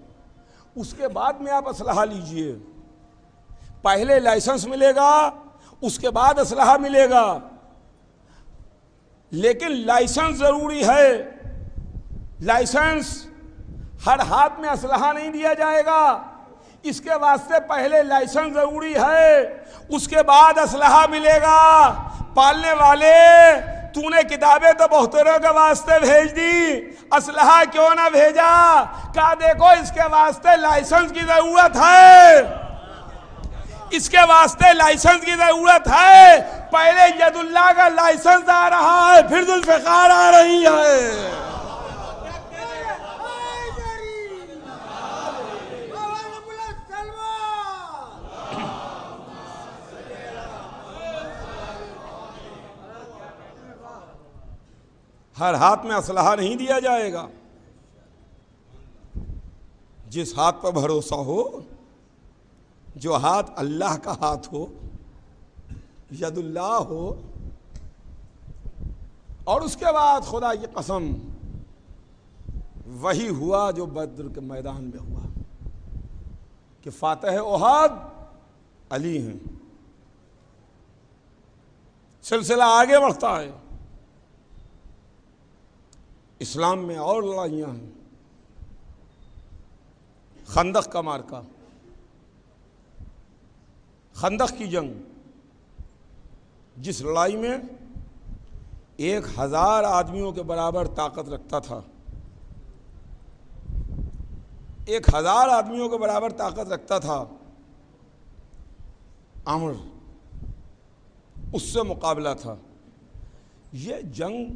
اس کے بعد میں آپ اسلحہ لیجئے. پہلے لائسنس ملے گا, اس کے بعد اسلحہ ملے گا, لیکن لائسنس ضروری ہے. لائسنس ہر ہاتھ میں اسلحہ نہیں دیا جائے گا, اس کے واسطے پہلے لائسنس ضروری ہے, اس کے بعد اسلحہ ملے گا. پالنے والے, تو نے کتابیں تو بہتروں کے واسطے بھیج دی, اسلحہ کیوں نہ بھیجا؟ کہا دیکھو اس کے واسطے لائسنس کی ضرورت ہے, اس کے واسطے لائسنس کی ضرورت ہے. پہلے ید اللہ کا لائسنس آ رہا ہے, پھر ذوالفقار آ رہی ہے. ہر ہاتھ میں اسلحہ نہیں دیا جائے گا. جس ہاتھ پر بھروسہ ہو, جو ہاتھ اللہ کا ہاتھ ہو, ید اللہ ہو, اور اس کے بعد خدا کی قسم وہی ہوا جو بدر کے میدان میں ہوا کہ فاتح احد علی ہیں. سلسلہ آگے بڑھتا ہے, اسلام میں اور لڑائیاں ہیں. خندق کا مارکا, خندق کی جنگ, جس لڑائی میں 1000 آدمیوں کے برابر طاقت رکھتا تھا, 1000 آدمیوں کے برابر طاقت رکھتا تھا عمر, اس سے مقابلہ تھا. یہ جنگ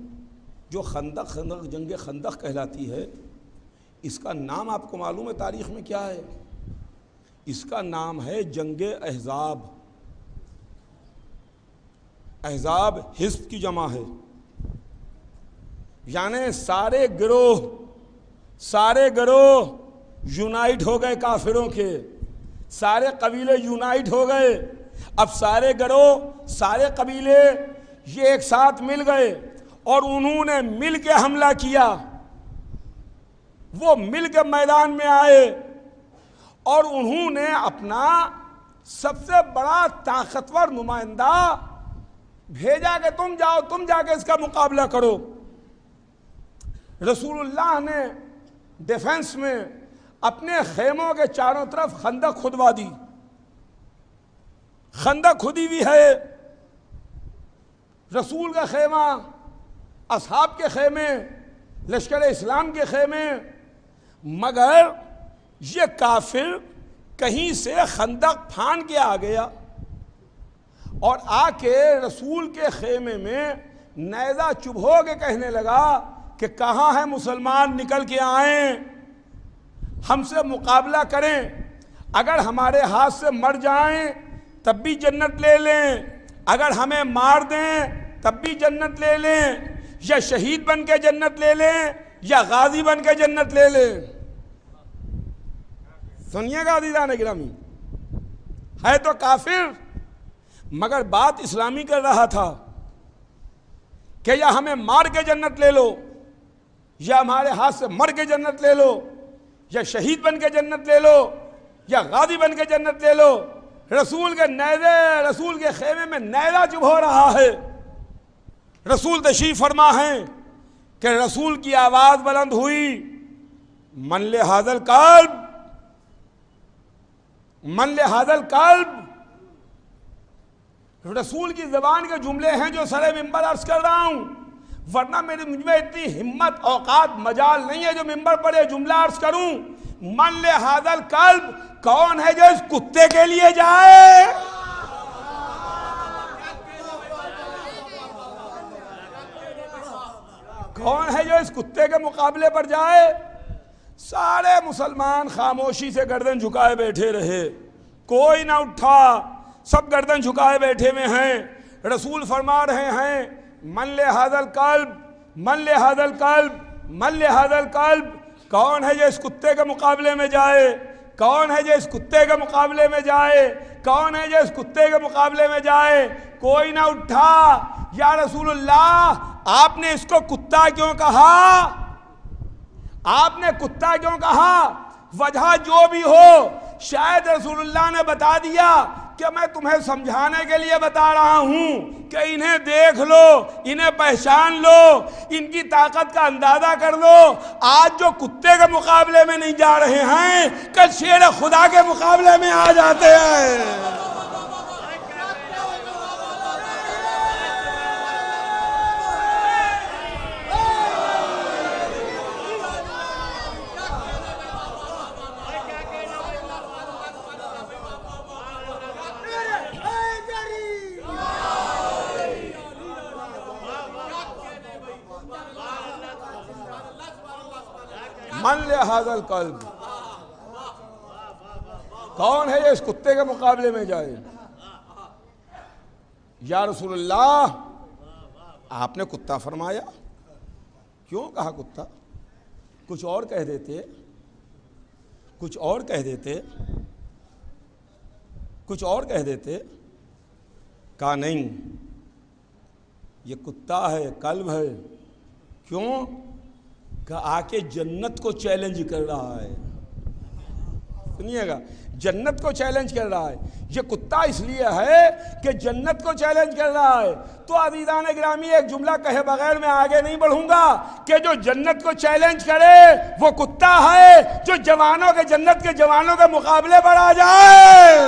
جو خندق جنگ خندق کہلاتی ہے, اس کا نام آپ کو معلوم ہے تاریخ میں کیا ہے؟ اس کا نام ہے جنگ احزاب. احزاب حزب کی جمع ہے, یعنی سارے گروہ یونائٹ ہو گئے کافروں کے, سارے قبیلے یونائٹ ہو گئے. اب سارے گروہ, سارے قبیلے یہ ایک ساتھ مل گئے اور انہوں نے مل کے حملہ کیا. وہ مل کے میدان میں آئے اور انہوں نے اپنا سب سے بڑا طاقتور نمائندہ بھیجا کہ تم جا کے اس کا مقابلہ کرو. رسول اللہ نے ڈیفنس میں اپنے خیموں کے چاروں طرف خندق کھدوا دی. خندق کھدی ہوئی ہے, رسول کا خیمہ, اصحاب کے خیمے, لشکر اسلام کے خیمے, مگر یہ کافر کہیں سے خندق پھان کے آ گیا اور آ کے رسول کے خیمے میں نیزہ چبھو کے کہنے لگا کہ کہاں ہے مسلمان, نکل کے آئیں, ہم سے مقابلہ کریں, اگر ہمارے ہاتھ سے مر جائیں تب بھی جنت لے لیں, اگر ہمیں مار دیں تب بھی جنت لے لیں, یا شہید بن کے جنت لے لیں یا غازی بن کے جنت لے لیں. سنیے گا عزیزان گرامی, ہے تو کافر مگر بات اسلامی کر رہا تھا کہ یا ہمیں مار کے جنت لے لو, یا ہمارے ہاتھ سے مر کے جنت لے لو, یا شہید بن کے جنت لے لو, یا غازی بن کے جنت لے لو. رسول کے خیمے میں نیزہ چبھو رہا ہے. رسول تشریف فرما ہیں کہ رسول کی آواز بلند ہوئی, من لہذا القلب, من لہذا القلب. رسول کی زبان کے جملے ہیں جو سر ممبر عرض کر رہا ہوں، ورنہ مجھ میں اتنی ہمت اوقات مجال نہیں ہے جو ممبر پر یہ جملہ عرض کروں۔ من لہذا القلب، کون ہے جو اس کتے کے لیے جائے؟ کون ہے جو اس کتے کے مقابلے پر جائے؟ سارے مسلمان خاموشی سے گردن جھکائے بیٹھے رہے، کوئی نہ اٹھا، سب گردن جھکائے بیٹھے میں ہیں۔ رسول فرما رہے ہیں من لہذا القلب، من لہذا القلب، من لہذا القلب، کون ہے جو اس کتے کے مقابلے میں جائے؟ کون ہے جو اس کتے کے مقابلے میں جائے؟ کون ہے جو اس کتے کے مقابلے میں جائے؟ کوئی نہ اٹھا۔ یا رسول اللہ، آپ نے اس کو کتا کیوں کہا؟ آپ نے کتا کیوں کہا؟ وجہ جو بھی ہو، شاید رسول اللہ نے بتا دیا کہ میں تمہیں سمجھانے کے لیے بتا رہا ہوں کہ انہیں دیکھ لو، انہیں پہچان لو، ان کی طاقت کا اندازہ کر لو۔ آج جو کتے کے مقابلے میں نہیں جا رہے ہیں، کل شیر خدا کے مقابلے میں آ جاتے ہیں۔ من لہذا القلب، کون ہے یہ اس کتے کے مقابلے میں جائے؟ یا رسول اللہ، آپ نے کتا فرمایا، کیوں کہا کتا؟ کچھ اور کہہ دیتے، کچھ اور کہہ دیتے، کچھ اور کہہ دیتے۔ کہا نہیں، یہ کتا ہے، کلب ہے۔ کیوں؟ کہ آ کے جنت کو چیلنج کر رہا ہے۔ سنیے گا، جنت کو چیلنج کر رہا ہے۔ یہ کتا اس لیے ہے کہ جنت کو چیلنج کر رہا ہے۔ تو عزیزان گرامی، ایک جملہ کہے بغیر میں آگے نہیں بڑھوں گا کہ جو جنت کو چیلنج کرے وہ کتا ہے جو جوانوں کے، جنت کے جوانوں کے مقابلے پر آ جائے۔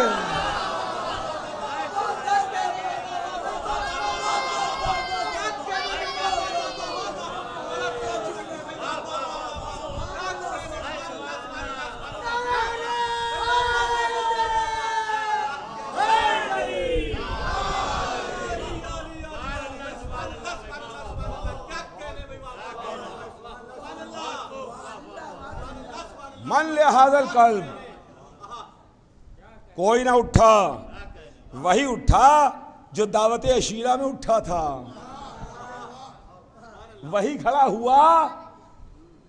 من لہذا القلب، کوئی نہ اٹھا، وہی اٹھا جو دعوت عشیرہ میں اٹھا تھا، وہی کھڑا ہوا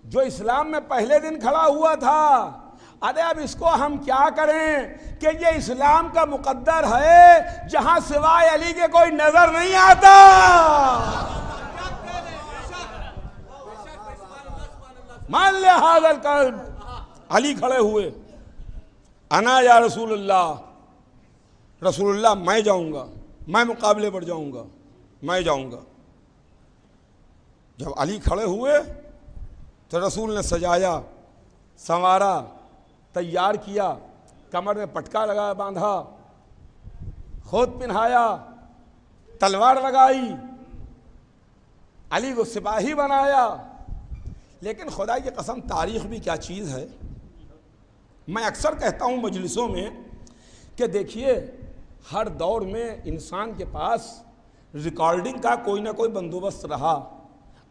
جو اسلام میں پہلے دن کھڑا ہوا تھا۔ ارے اب اس کو ہم کیا کریں کہ یہ اسلام کا مقدر ہے جہاں سوائے علی کے کوئی نظر نہیں آتا۔ من لہذا القلب، علی کھڑے ہوئے، انا یا رسول اللہ، رسول اللہ میں جاؤں گا، میں مقابلے پر جاؤں گا، میں جاؤں گا۔ جب علی کھڑے ہوئے تو رسول نے سجایا، سنوارا، تیار کیا، کمر میں پٹکا لگایا، باندھا، خود پہنایا، تلوار لگائی، علی کو سپاہی بنایا۔ لیکن خدا کی قسم، تاریخ بھی کیا چیز ہے۔ میں اکثر کہتا ہوں مجلسوں میں کہ دیکھیے، ہر دور میں انسان کے پاس ریکارڈنگ کا کوئی نہ کوئی بندوبست رہا۔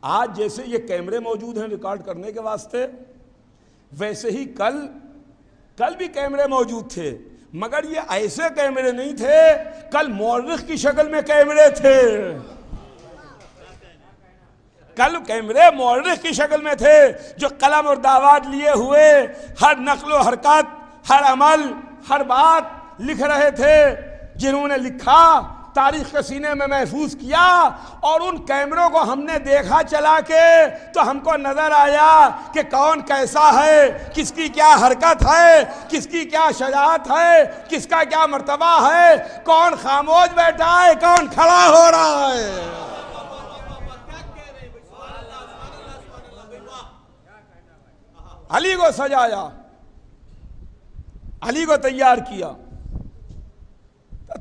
آج جیسے یہ کیمرے موجود ہیں ریکارڈ کرنے کے واسطے، ویسے ہی کل بھی کیمرے موجود تھے، مگر یہ ایسے کیمرے نہیں تھے، کل مورخ کی شکل میں کیمرے تھے۔ کل کیمرے مورخ کی شکل میں تھے جو قلم اور داوات لیے ہوئے ہر نقل و حرکت، ہر عمل، ہر بات لکھ رہے تھے۔ جنہوں نے لکھا، تاریخ کے سینے میں محفوظ کیا، اور ان کیمروں کو ہم نے دیکھا چلا کے تو ہم کو نظر آیا کہ کون کیسا ہے، کس کی کیا حرکت ہے، کس کی کیا شجاعت ہے، کس کا کیا مرتبہ ہے، کون خاموش بیٹھا ہے، کون کھڑا ہو رہا ہے۔ علی کو سجایا، علی کو تیار کیا۔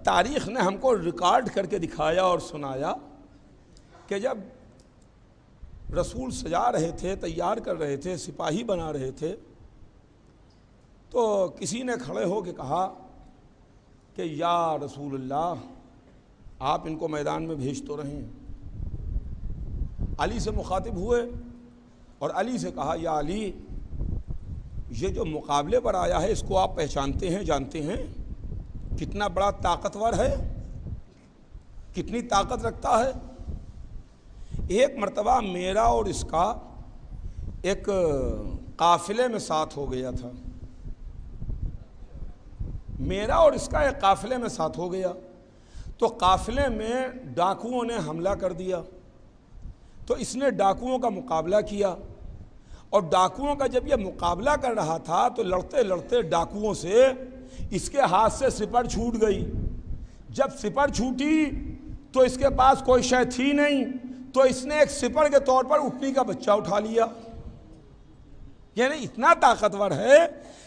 تاریخ نے ہم کو ریکارڈ کر کے دکھایا اور سنایا کہ جب رسول سجا رہے تھے، تیار کر رہے تھے، سپاہی بنا رہے تھے، تو کسی نے کھڑے ہو کے کہا کہ یا رسول اللہ آپ ان کو میدان میں بھیج تو رہے ہیں۔ علی سے مخاطب ہوئے اور علی سے کہا یا علی، یہ جو مقابلے پر آیا ہے اس کو آپ پہچانتے ہیں، جانتے ہیں کتنا بڑا طاقتور ہے، کتنی طاقت رکھتا ہے؟ ایک مرتبہ میرا اور اس کا ایک قافلے میں ساتھ ہو گیا تھا، میرا اور اس کا ایک قافلے میں ساتھ ہو گیا، تو قافلے میں ڈاکوؤں نے حملہ کر دیا، تو اس نے ڈاکوؤں کا مقابلہ کیا، اور ڈاکوؤں کا جب یہ مقابلہ کر رہا تھا تو لڑتے لڑتے ڈاکوؤں سے اس کے ہاتھ سے سپر چھوٹ گئی۔ جب سپر چھوٹی تو اس کے پاس کوئی شے تھی نہیں، تو اس نے ایک سپر کے طور پر اٹھنی کا بچہ اٹھا لیا۔ یعنی اتنا طاقتور ہے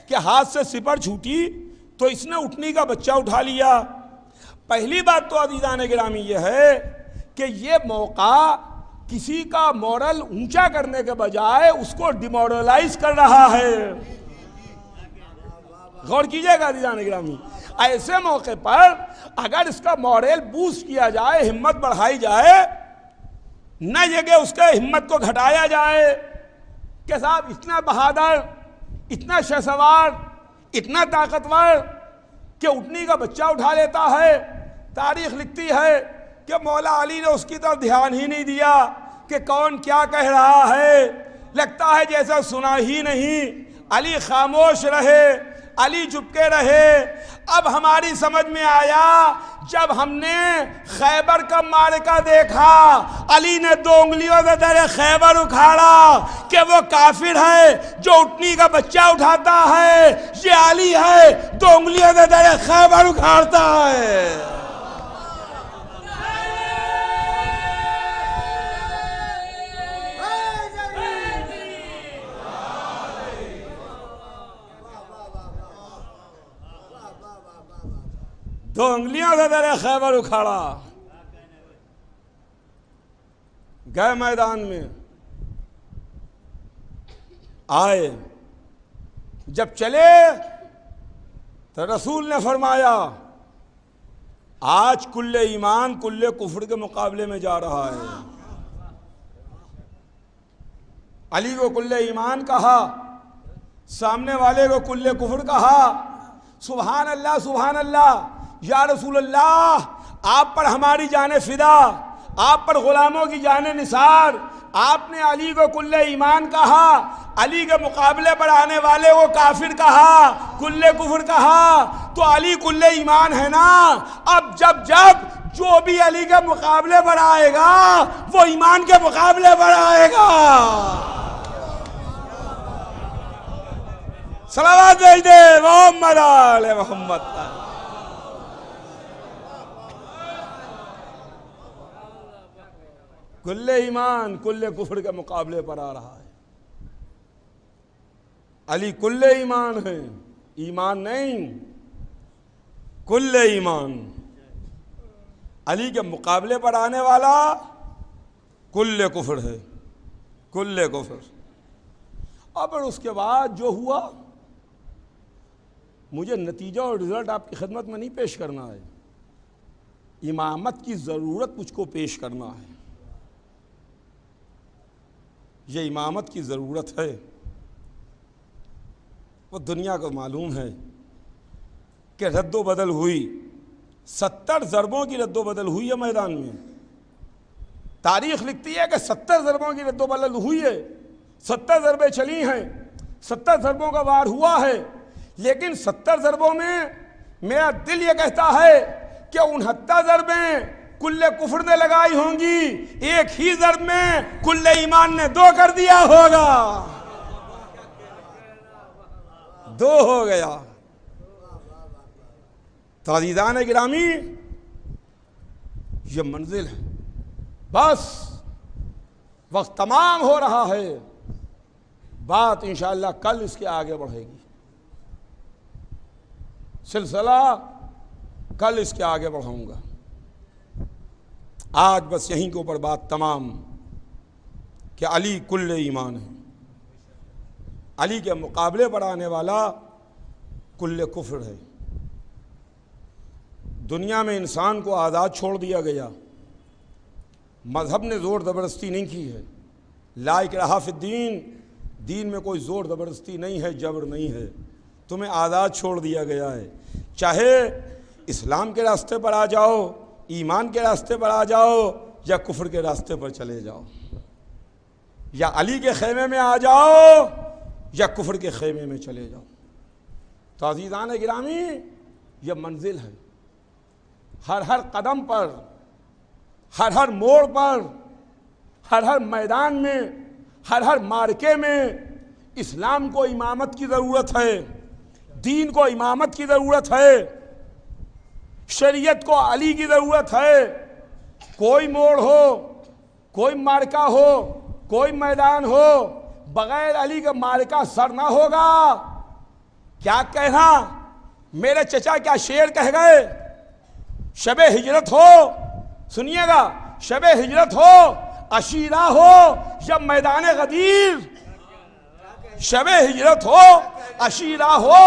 کہ ہاتھ سے سپر چھوٹی تو اس نے اٹھنی کا بچہ اٹھا لیا۔ پہلی بات تو عزیزان گرامی یہ ہے کہ یہ موقع کسی کا مورل اونچا کرنے کے بجائے اس کو ڈیمورلائز کر رہا ہے۔ غور کیجئے گا عزیزان گرامی، ایسے موقع پر اگر اس کا مورل بوسٹ کیا جائے، ہمت بڑھائی جائے، نہ یہ کہ اس کے ہمت کو گھٹایا جائے کہ صاحب اتنا بہادر، اتنا شہسوار، اتنا طاقتور کہ اٹھنی کا بچہ اٹھا لیتا ہے۔ تاریخ لکھتی ہے کہ مولا علی نے اس کی طرف دھیان ہی نہیں دیا کہ کون کیا کہہ رہا ہے، لگتا ہے جیسا سنا ہی نہیں۔ علی خاموش رہے، علی چپکے رہے۔ اب ہماری سمجھ میں آیا جب ہم نے خیبر کا معرکہ دیکھا، علی نے 2 انگلیوں سے در خیبر اکھاڑا کہ وہ کافر ہے جو اٹھنی کا بچہ اٹھاتا ہے، یہ علی ہے 2 انگلیوں سے در خیبر اکھاڑتا ہے۔ دو انگلیاں سے در خیبر اکھاڑا، گئے میدان میں، آئے، جب چلے تو رسول نے فرمایا آج کل ایمان کل کفر کے مقابلے میں جا رہا ہے۔ علی کو کل ایمان کہا، سامنے والے کو کل کفر کہا۔ سبحان اللہ سبحان اللہ، یا رسول اللہ آپ پر ہماری جانیں فدا، آپ پر غلاموں کی جانیں نثار۔ آپ نے علی کو کل ایمان کہا، علی کے مقابلے پر آنے والے کو کافر کہا، کل کفر کہا، تو علی کل ایمان ہے نا۔ اب جب جو بھی علی کے مقابلے پر آئے گا وہ ایمان کے مقابلے پر آئے گا۔ صلوات بھیج دے محمد آل محمد۔ کل ایمان کل کفر کے مقابلے پر آ رہا ہے۔ علی کل ایمان ہے، ایمان نہیں، کل ایمان۔ علی کے مقابلے پر آنے والا کل کفر ہے، کل کفر۔ اور اس کے بعد جو ہوا، مجھے نتیجہ اور رزلٹ آپ کی خدمت میں نہیں پیش کرنا ہے، امامت کی ضرورت مجھ کو پیش کرنا ہے۔ یہ امامت کی ضرورت ہے، وہ دنیا کو معلوم ہے کہ رد و بدل ہوئی، 70 ضربوں کی رد و بدل ہوئی ہے میدان میں۔ تاریخ لکھتی ہے کہ 70 ضربوں کی رد و بدل ہوئی ہے، 70 ضربیں چلی ہیں، 70 ضربوں کا وار ہوا ہے، لیکن 70 ضربوں میں میرا دل یہ کہتا ہے کہ 69 ضربیں کل کفر نے لگائی ہوں گی، ایک ہی ضرب میں کل ایمان نے 2 کر دیا ہوگا، 2 ہو گیا۔ تو عزیزان گرامی یہ منزل ہے، بس وقت تمام ہو رہا ہے، بات انشاءاللہ کل اس کے آگے بڑھے گی، سلسلہ کل اس کے آگے بڑھاؤں گا. آج بس یہیں کے اوپر بات تمام کہ علی کل ایمان ہے. علی کے مقابلے پر آنے والا کل کفر ہے. دنیا میں انسان کو آزاد چھوڑ دیا گیا. مذہب نے زور زبردستی نہیں کی ہے. لا اکراہ فی الدین، دین میں کوئی زور زبردستی نہیں ہے، جبر نہیں ہے. تمہیں آزاد چھوڑ دیا گیا ہے. چاہے اسلام کے راستے پر آ جاؤ، ایمان کے راستے پر آ جاؤ، یا کفر کے راستے پر چلے جاؤ. یا علی کے خیمے میں آ جاؤ یا کفر کے خیمے میں چلے جاؤ. تو عزیزان گرامی، یہ منزل ہے. ہر قدم پر، ہر موڑ پر، ہر میدان میں، ہر مارکے میں اسلام کو امامت کی ضرورت ہے، دین کو امامت کی ضرورت ہے، شریعت کو علی کی ضرورت ہے. کوئی موڑ ہو، کوئی مارکہ ہو، کوئی میدان ہو، بغیر علی کا مارکہ سر نہ ہوگا. کیا کہنا، میرے چچا کیا شعر کہہ گئے. شب ہجرت ہو، سنیے گا، شب ہجرت ہو، عشیرہ ہو یا میدان غدیر. شب ہجرت ہو، عشیرہ ہو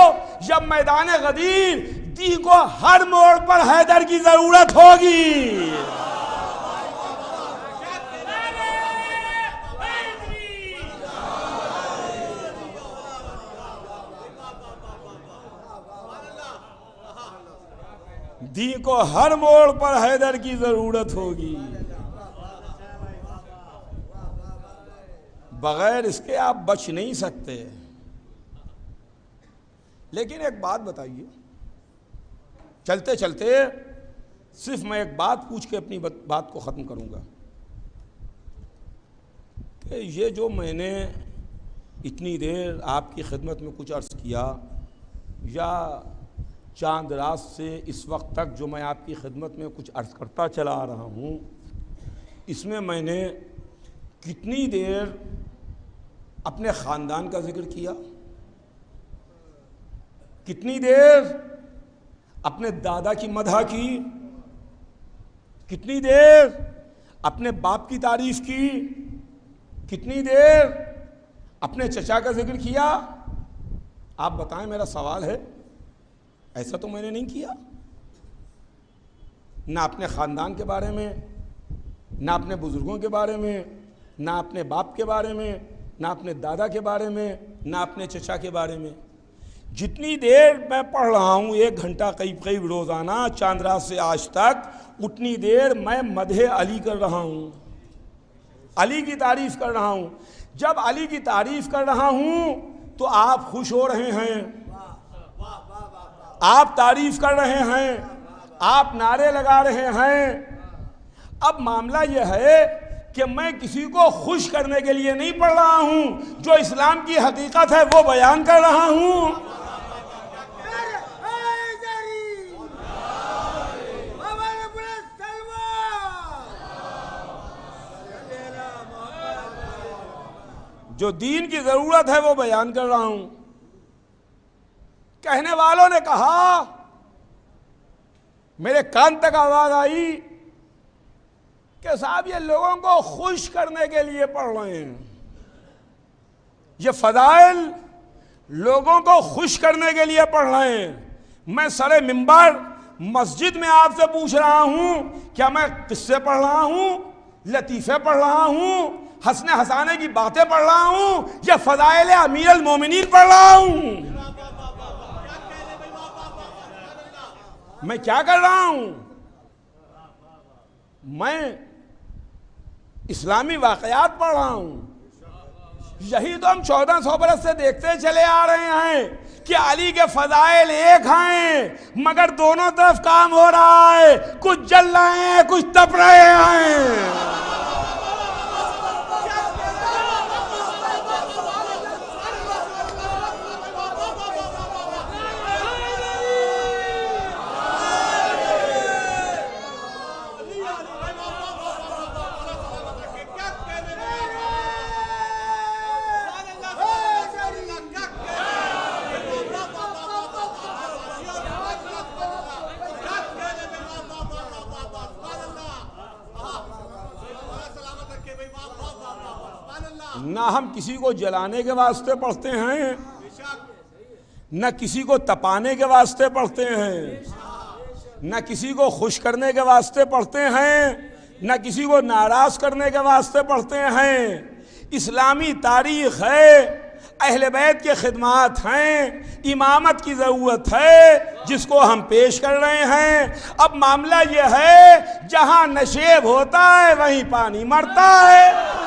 یا میدان غدیر، دی کو ہر موڑ پر حیدر کی ضرورت ہوگی. دی کو ہر موڑ پر حیدر کی ضرورت ہوگی. بغیر اس کے آپ بچ نہیں سکتے. لیکن ایک بات بتائیے، چلتے چلتے صرف میں ایک بات پوچھ کے اپنی بات کو ختم کروں گا کہ یہ جو میں نے اتنی دیر آپ کی خدمت میں کچھ عرض کیا، یا چاند رات سے اس وقت تک جو میں آپ کی خدمت میں کچھ عرض کرتا چلا آ رہا ہوں، اس میں میں نے کتنی دیر اپنے خاندان کا ذکر کیا، کتنی دیر اپنے دادا کی مدح کی، کتنی دیر اپنے باپ کی تعریف کی، کتنی دیر اپنے چچا کا ذکر کیا. آپ بتائیں، میرا سوال ہے. ایسا تو میں نے نہیں کیا. نہ اپنے خاندان کے بارے میں، نہ اپنے بزرگوں کے بارے میں، نہ اپنے باپ کے بارے میں، نہ اپنے دادا کے بارے میں، نہ اپنے چچا کے بارے میں. جتنی دیر میں پڑھ رہا ہوں، 1 گھنٹہ قریب روزانہ چاند رات سے آج تک، اتنی دیر میں مدح علی کر رہا ہوں، علی کی تعریف کر رہا ہوں. جب علی کی تعریف کر رہا ہوں تو آپ خوش ہو رہے ہیں، آپ تعریف کر رہے ہیں، آپ نعرے لگا رہے ہیں. اب معاملہ یہ ہے کہ میں کسی کو خوش کرنے کے لیے نہیں پڑھ رہا ہوں، جو اسلام کی حقیقت ہے وہ بیان کر رہا ہوں. جو دین کی ضرورت ہے وہ بیان کر رہا ہوں. کہنے والوں نے کہا، میرے کان تک آواز آئی کہ صاحب یہ لوگوں کو خوش کرنے کے لیے پڑھ رہے ہیں، یہ فضائل لوگوں کو خوش کرنے کے لیے پڑھ رہے ہیں. میں سر منبر مسجد میں آپ سے پوچھ رہا ہوں، کیا میں قصے پڑھ رہا ہوں، لطیفے پڑھ رہا ہوں، ہنسنے ہنسانے کی باتیں پڑھ رہا ہوں، یا فضائل امیر المومنین پڑھ رہا ہوں؟ میں کیا کر رہا ہوں؟ میں اسلامی واقعات پڑھ رہا ہوں. یہی تو ہم 1400 برس سے دیکھتے چلے آ رہے ہیں کہ علی کے فضائل ایک ہیں، مگر دونوں طرف کام ہو رہا ہے. کچھ جل رہے ہیں، کچھ تپ رہے ہیں. نہ ہم کسی کو جلانے کے واسطے پڑھتے ہیں، نہ کسی کو تپانے کے واسطے پڑھتے ہیں، نہ کسی کو خوش کرنے کے واسطے پڑھتے ہیں، نہ کسی کو ناراض کرنے کے واسطے پڑھتے ہیں۔ اسلامی تاریخ ہے، اہل بیت کے خدمات ہیں، امامت کی ضرورت ہے جس کو ہم پیش کر رہے ہیں۔ اب معاملہ یہ ہے جہاں نشیب ہوتا ہے وہیں پانی مرتا ہے۔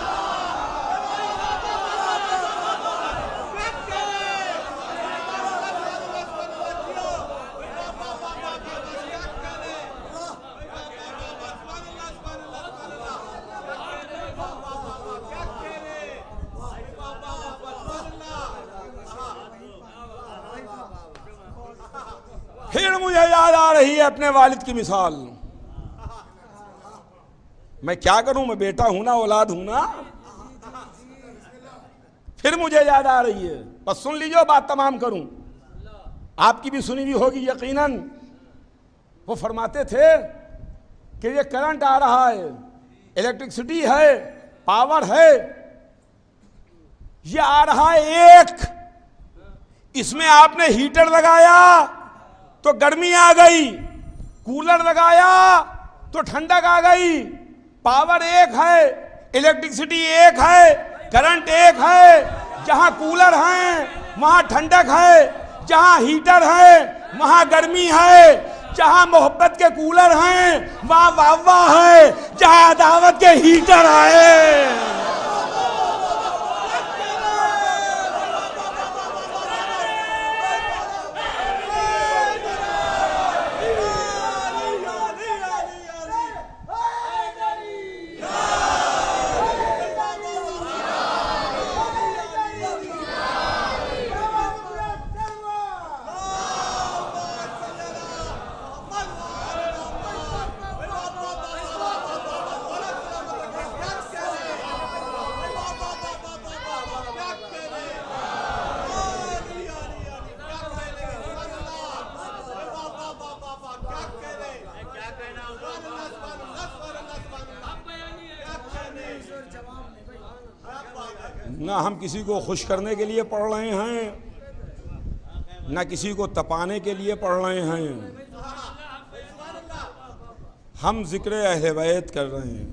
پھر مجھے یاد آ رہی ہے اپنے والد کی مثال۔ میں کیا کروں، میں بیٹا ہوں نا، اولاد ہوں نا۔ پھر مجھے یاد آ رہی ہے، بس سن لیجو، بات تمام کروں، آپ کی بھی سنی بھی ہوگی یقیناً۔ وہ فرماتے تھے کہ یہ کرنٹ آ رہا ہے، الیکٹرکسٹی ہے، پاور ہے، یہ آ رہا ہے ایک، اس میں آپ نے ہیٹر لگایا تو گرمی آ گئی، کولر لگایا تو ٹھنڈک آ گئی۔ پاور ایک ہے، الیکٹرسٹی ایک ہے، کرنٹ ایک ہے۔ جہاں کولر ہیں وہاں ٹھنڈک ہے، جہاں ہیٹر ہے وہاں گرمی ہے، جہاں محبت کے کولر ہیں وہاں واہ واہ ہے، جہاں عداوت کے ہیٹر ہے۔ نہ ہم کسی کو خوش کرنے کے لیے پڑھ رہے ہیں، نہ کسی کو تپانے کے لیے پڑھ رہے ہیں، ہم ذکر اہل بیت کر رہے ہیں،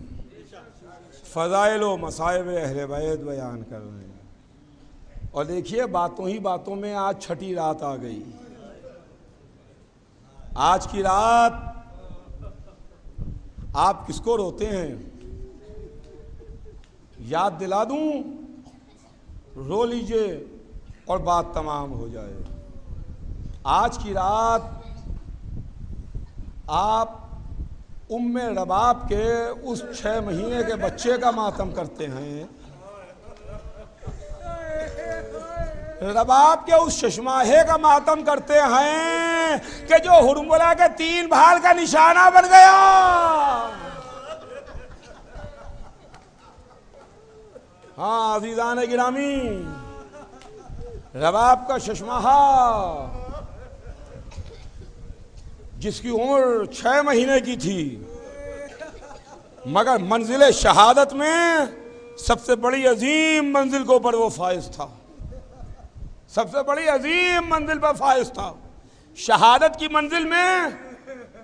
فضائل و مصائب اہل بیت بیان کر رہے ہیں۔ اور دیکھیے باتوں ہی باتوں میں آج چھٹی رات آ گئی۔ آج کی رات آپ کس کو روتے ہیں؟ یاد دلا دوں، رو لیجئے اور بات تمام ہو جائے۔ آج کی رات آپ ام رباب کے اس 6 مہینے کے بچے کا ماتم کرتے ہیں، رباب کے اس ششماہے کا ماتم کرتے ہیں کہ جو ہرملہ کے 3 بھال کا نشانہ بن گیا۔ ہاں عزیزان گرامی، رباب کا ششماہا جس کی عمر 6 مہینے کی تھی، مگر منزل شہادت میں سب سے بڑی عظیم منزل کو پر وہ فائز تھا، سب سے بڑی عظیم منزل پر فائز تھا۔ شہادت کی منزل میں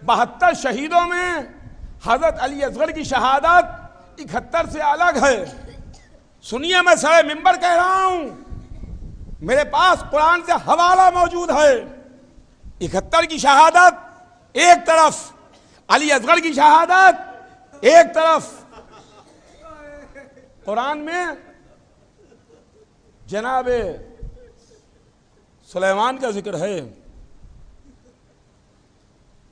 72 شہیدوں میں حضرت علی اصغر کی شہادت 71 سے الگ ہے۔ سنیے، میں سارے ممبر کہہ رہا ہوں، میرے پاس قرآن سے حوالہ موجود ہے۔ 71 کی شہادت ایک طرف، علی اصغر کی شہادت ایک طرف۔ قرآن میں جناب سلیمان کا ذکر ہے،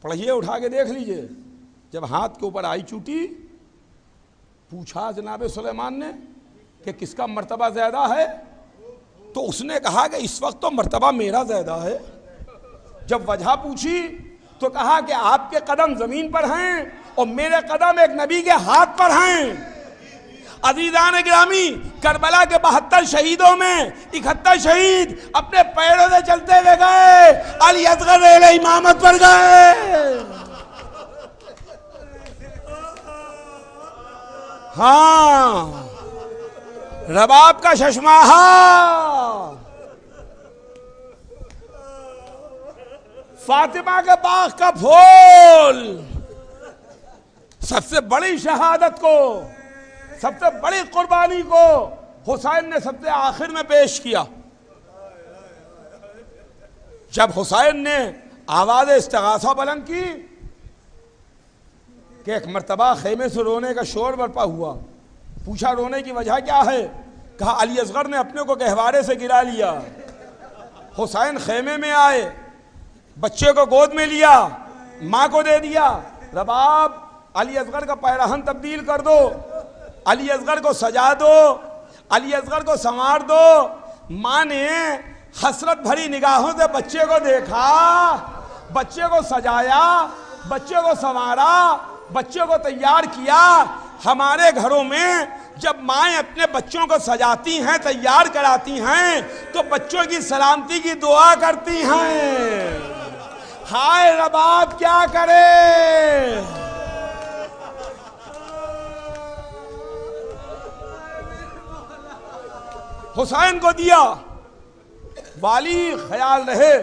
پڑھیے، اٹھا کے دیکھ لیجئے۔ جب ہاتھ کے اوپر آئی چوٹی، پوچھا جناب سلیمان نے کہ کس کا مرتبہ زیادہ ہے، تو اس نے کہا کہ اس وقت تو مرتبہ میرا زیادہ ہے۔ جب وجہ پوچھی تو کہا کہ آپ کے قدم زمین پر ہیں اور میرے قدم ایک نبی کے ہاتھ پر ہیں۔ عزیزان گرامی، کربلا کے 72 شہیدوں میں 71 شہید اپنے پیروں سے چلتے ہوئے گئے، علی اصغر علیہ امامت پر گئے۔ ہاں، رباب کا ششماہا، فاطمہ کے باغ کا پھول، سب سے بڑی شہادت کو، سب سے بڑی قربانی کو حسین نے سب سے آخر میں پیش کیا۔ جب حسین نے آواز استغاثہ بلند کی کہ ایک مرتبہ خیمے سے رونے کا شور برپا ہوا، پوچھا رونے کی وجہ کیا ہے؟ کہا علی اصغر نے اپنے کو گہوارے سے گرا لیا۔ حسین خیمے میں آئے، بچے کو گود میں لیا، ماں کو دے دیا، رباب علی اصغر کا پیراہن تبدیل کر دو، علی اصغر کو سجا دو، علی اصغر کو سنوار دو۔ ماں نے حسرت بھری نگاہوں سے بچے کو دیکھا، بچے کو سجایا، بچے کو سنوارا، بچے کو تیار کیا۔ ہمارے گھروں میں جب مائیں اپنے بچوں کو سجاتی ہیں، تیار کراتی ہیں، تو بچوں کی سلامتی کی دعا کرتی ہیں۔ ہائے رباب کیا کرے، حسین کو دیا۔ والی خیال رہے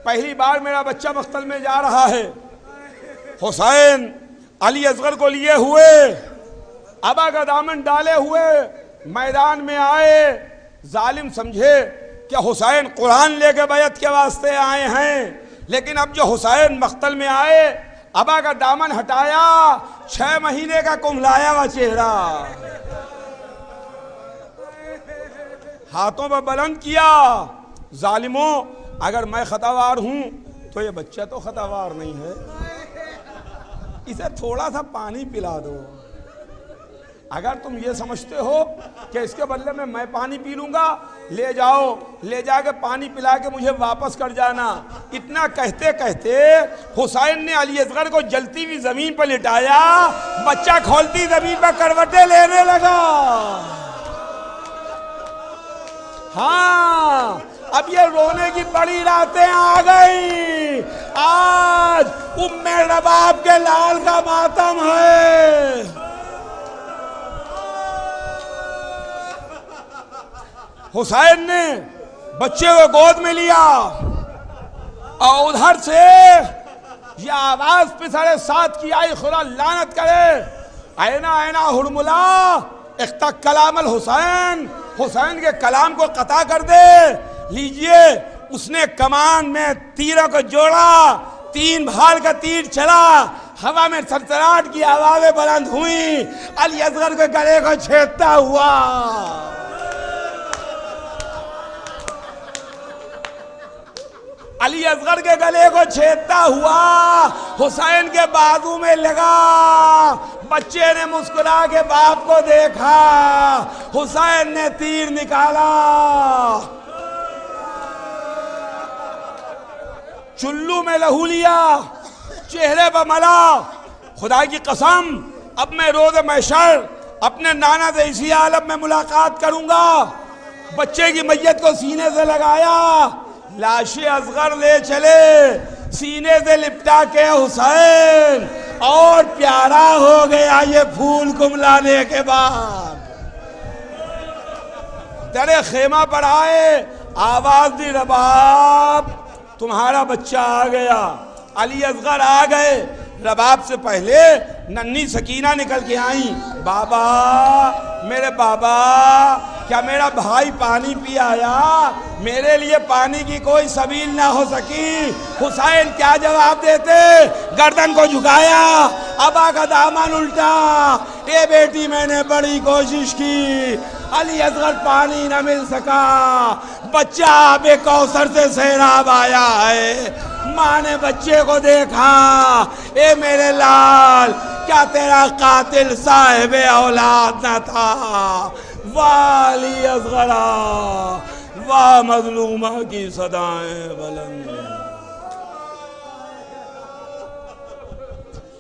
پہلی بار میرا بچہ مقتل میں جا رہا ہے۔ حسین علی اصغر کو لیے ہوئے، ابا کا دامن ڈالے ہوئے میدان میں آئے۔ ظالم سمجھے کہ حسین قرآن لے کے بیعت کے واسطے آئے ہیں، لیکن اب جو حسین مقتل میں آئے، ابا کا دامن ہٹایا، 6 مہینے کا کملایا ہوا چہرہ ہاتھوں پر بلند کیا۔ ظالموں، اگر میں خطاوار ہوں تو یہ بچہ تو خطاوار نہیں ہے، اسے تھوڑا سا پانی پلا دو۔ اگر تم یہ سمجھتے ہو کہ اس کے بدلے میں پانی پی لوں گا، لے جاؤ، لے جا کے پانی پلا کے مجھے واپس کر جانا۔ اتنا کہتے کہتے حسین نے علی اصغر کو جلتی ہوئی زمین پر لٹایا، بچہ کھولتی زمین پر کروٹیں لینے لگا۔ ہاں، اب یہ رونے کی بڑی راتیں آ گئی۔ آج ام رباب کے لال کا ماتم ہے۔ حسین نے بچے کو گود میں لیا اور ادھر سے یہ آواز پسرے ساتھ کی آئی، خدا لعنت کرے، اینا اینا ہرملا اختق کلام الحسین، حسین کے کلام کو قطع کر دے۔ لیجئے، اس نے کمان میں تیروں کو جوڑا، 3 بھال کا تیر چلا، ہوا میں سرسراہٹ کی آوازیں بلند ہوئیں، علی اصغر کے گلے کو چھیدتا ہوا۔ علی اصغر کے گلے کو چھیدتا ہوا حسین کے بازو میں لگا۔ بچے نے مسکرا کے باپ کو دیکھا، حسین نے تیر نکالا، چلو میں لہو لیا، چہرے پر ملا۔ خدا کی قسم، اب میں روز محشر اپنے نانا سے اسی عالم میں ملاقات کروں گا۔ بچے کی میت کو سینے سے لگایا، لاش اصغر لے چلے، سینے سے لپٹا کے حسین، اور پیارا ہو گیا یہ پھول کملانے کے بعد۔ تیرے خیمہ پر آئے، آواز دی رباب تمہارا بچہ آ گیا۔ علی اصغر آ گئے، رباب سے پہلے ننھی سکینہ نکل کے آئیں، بابا، میرے بابا، کیا میرا بھائی پانی پی آیا؟ میرے لیے پانی کی کوئی سبیل نہ ہو سکی۔ حسین کیا جواب دیتے؟ گردن کو جھکایا، ابا کا دامن الٹا، اے بیٹی میں نے بڑی کوشش کی، علی اصغر پانی نہ مل سکا، بچہ آب کوثر سے سیراب آیا ہے۔ ماں نے بچے کو دیکھا، اے میرے لال، کیا تیرا قاتل صاحب اولاد نہ تھا؟ واہ علی اصغرا، واہ مظلومہ کی صدائیں بلند۔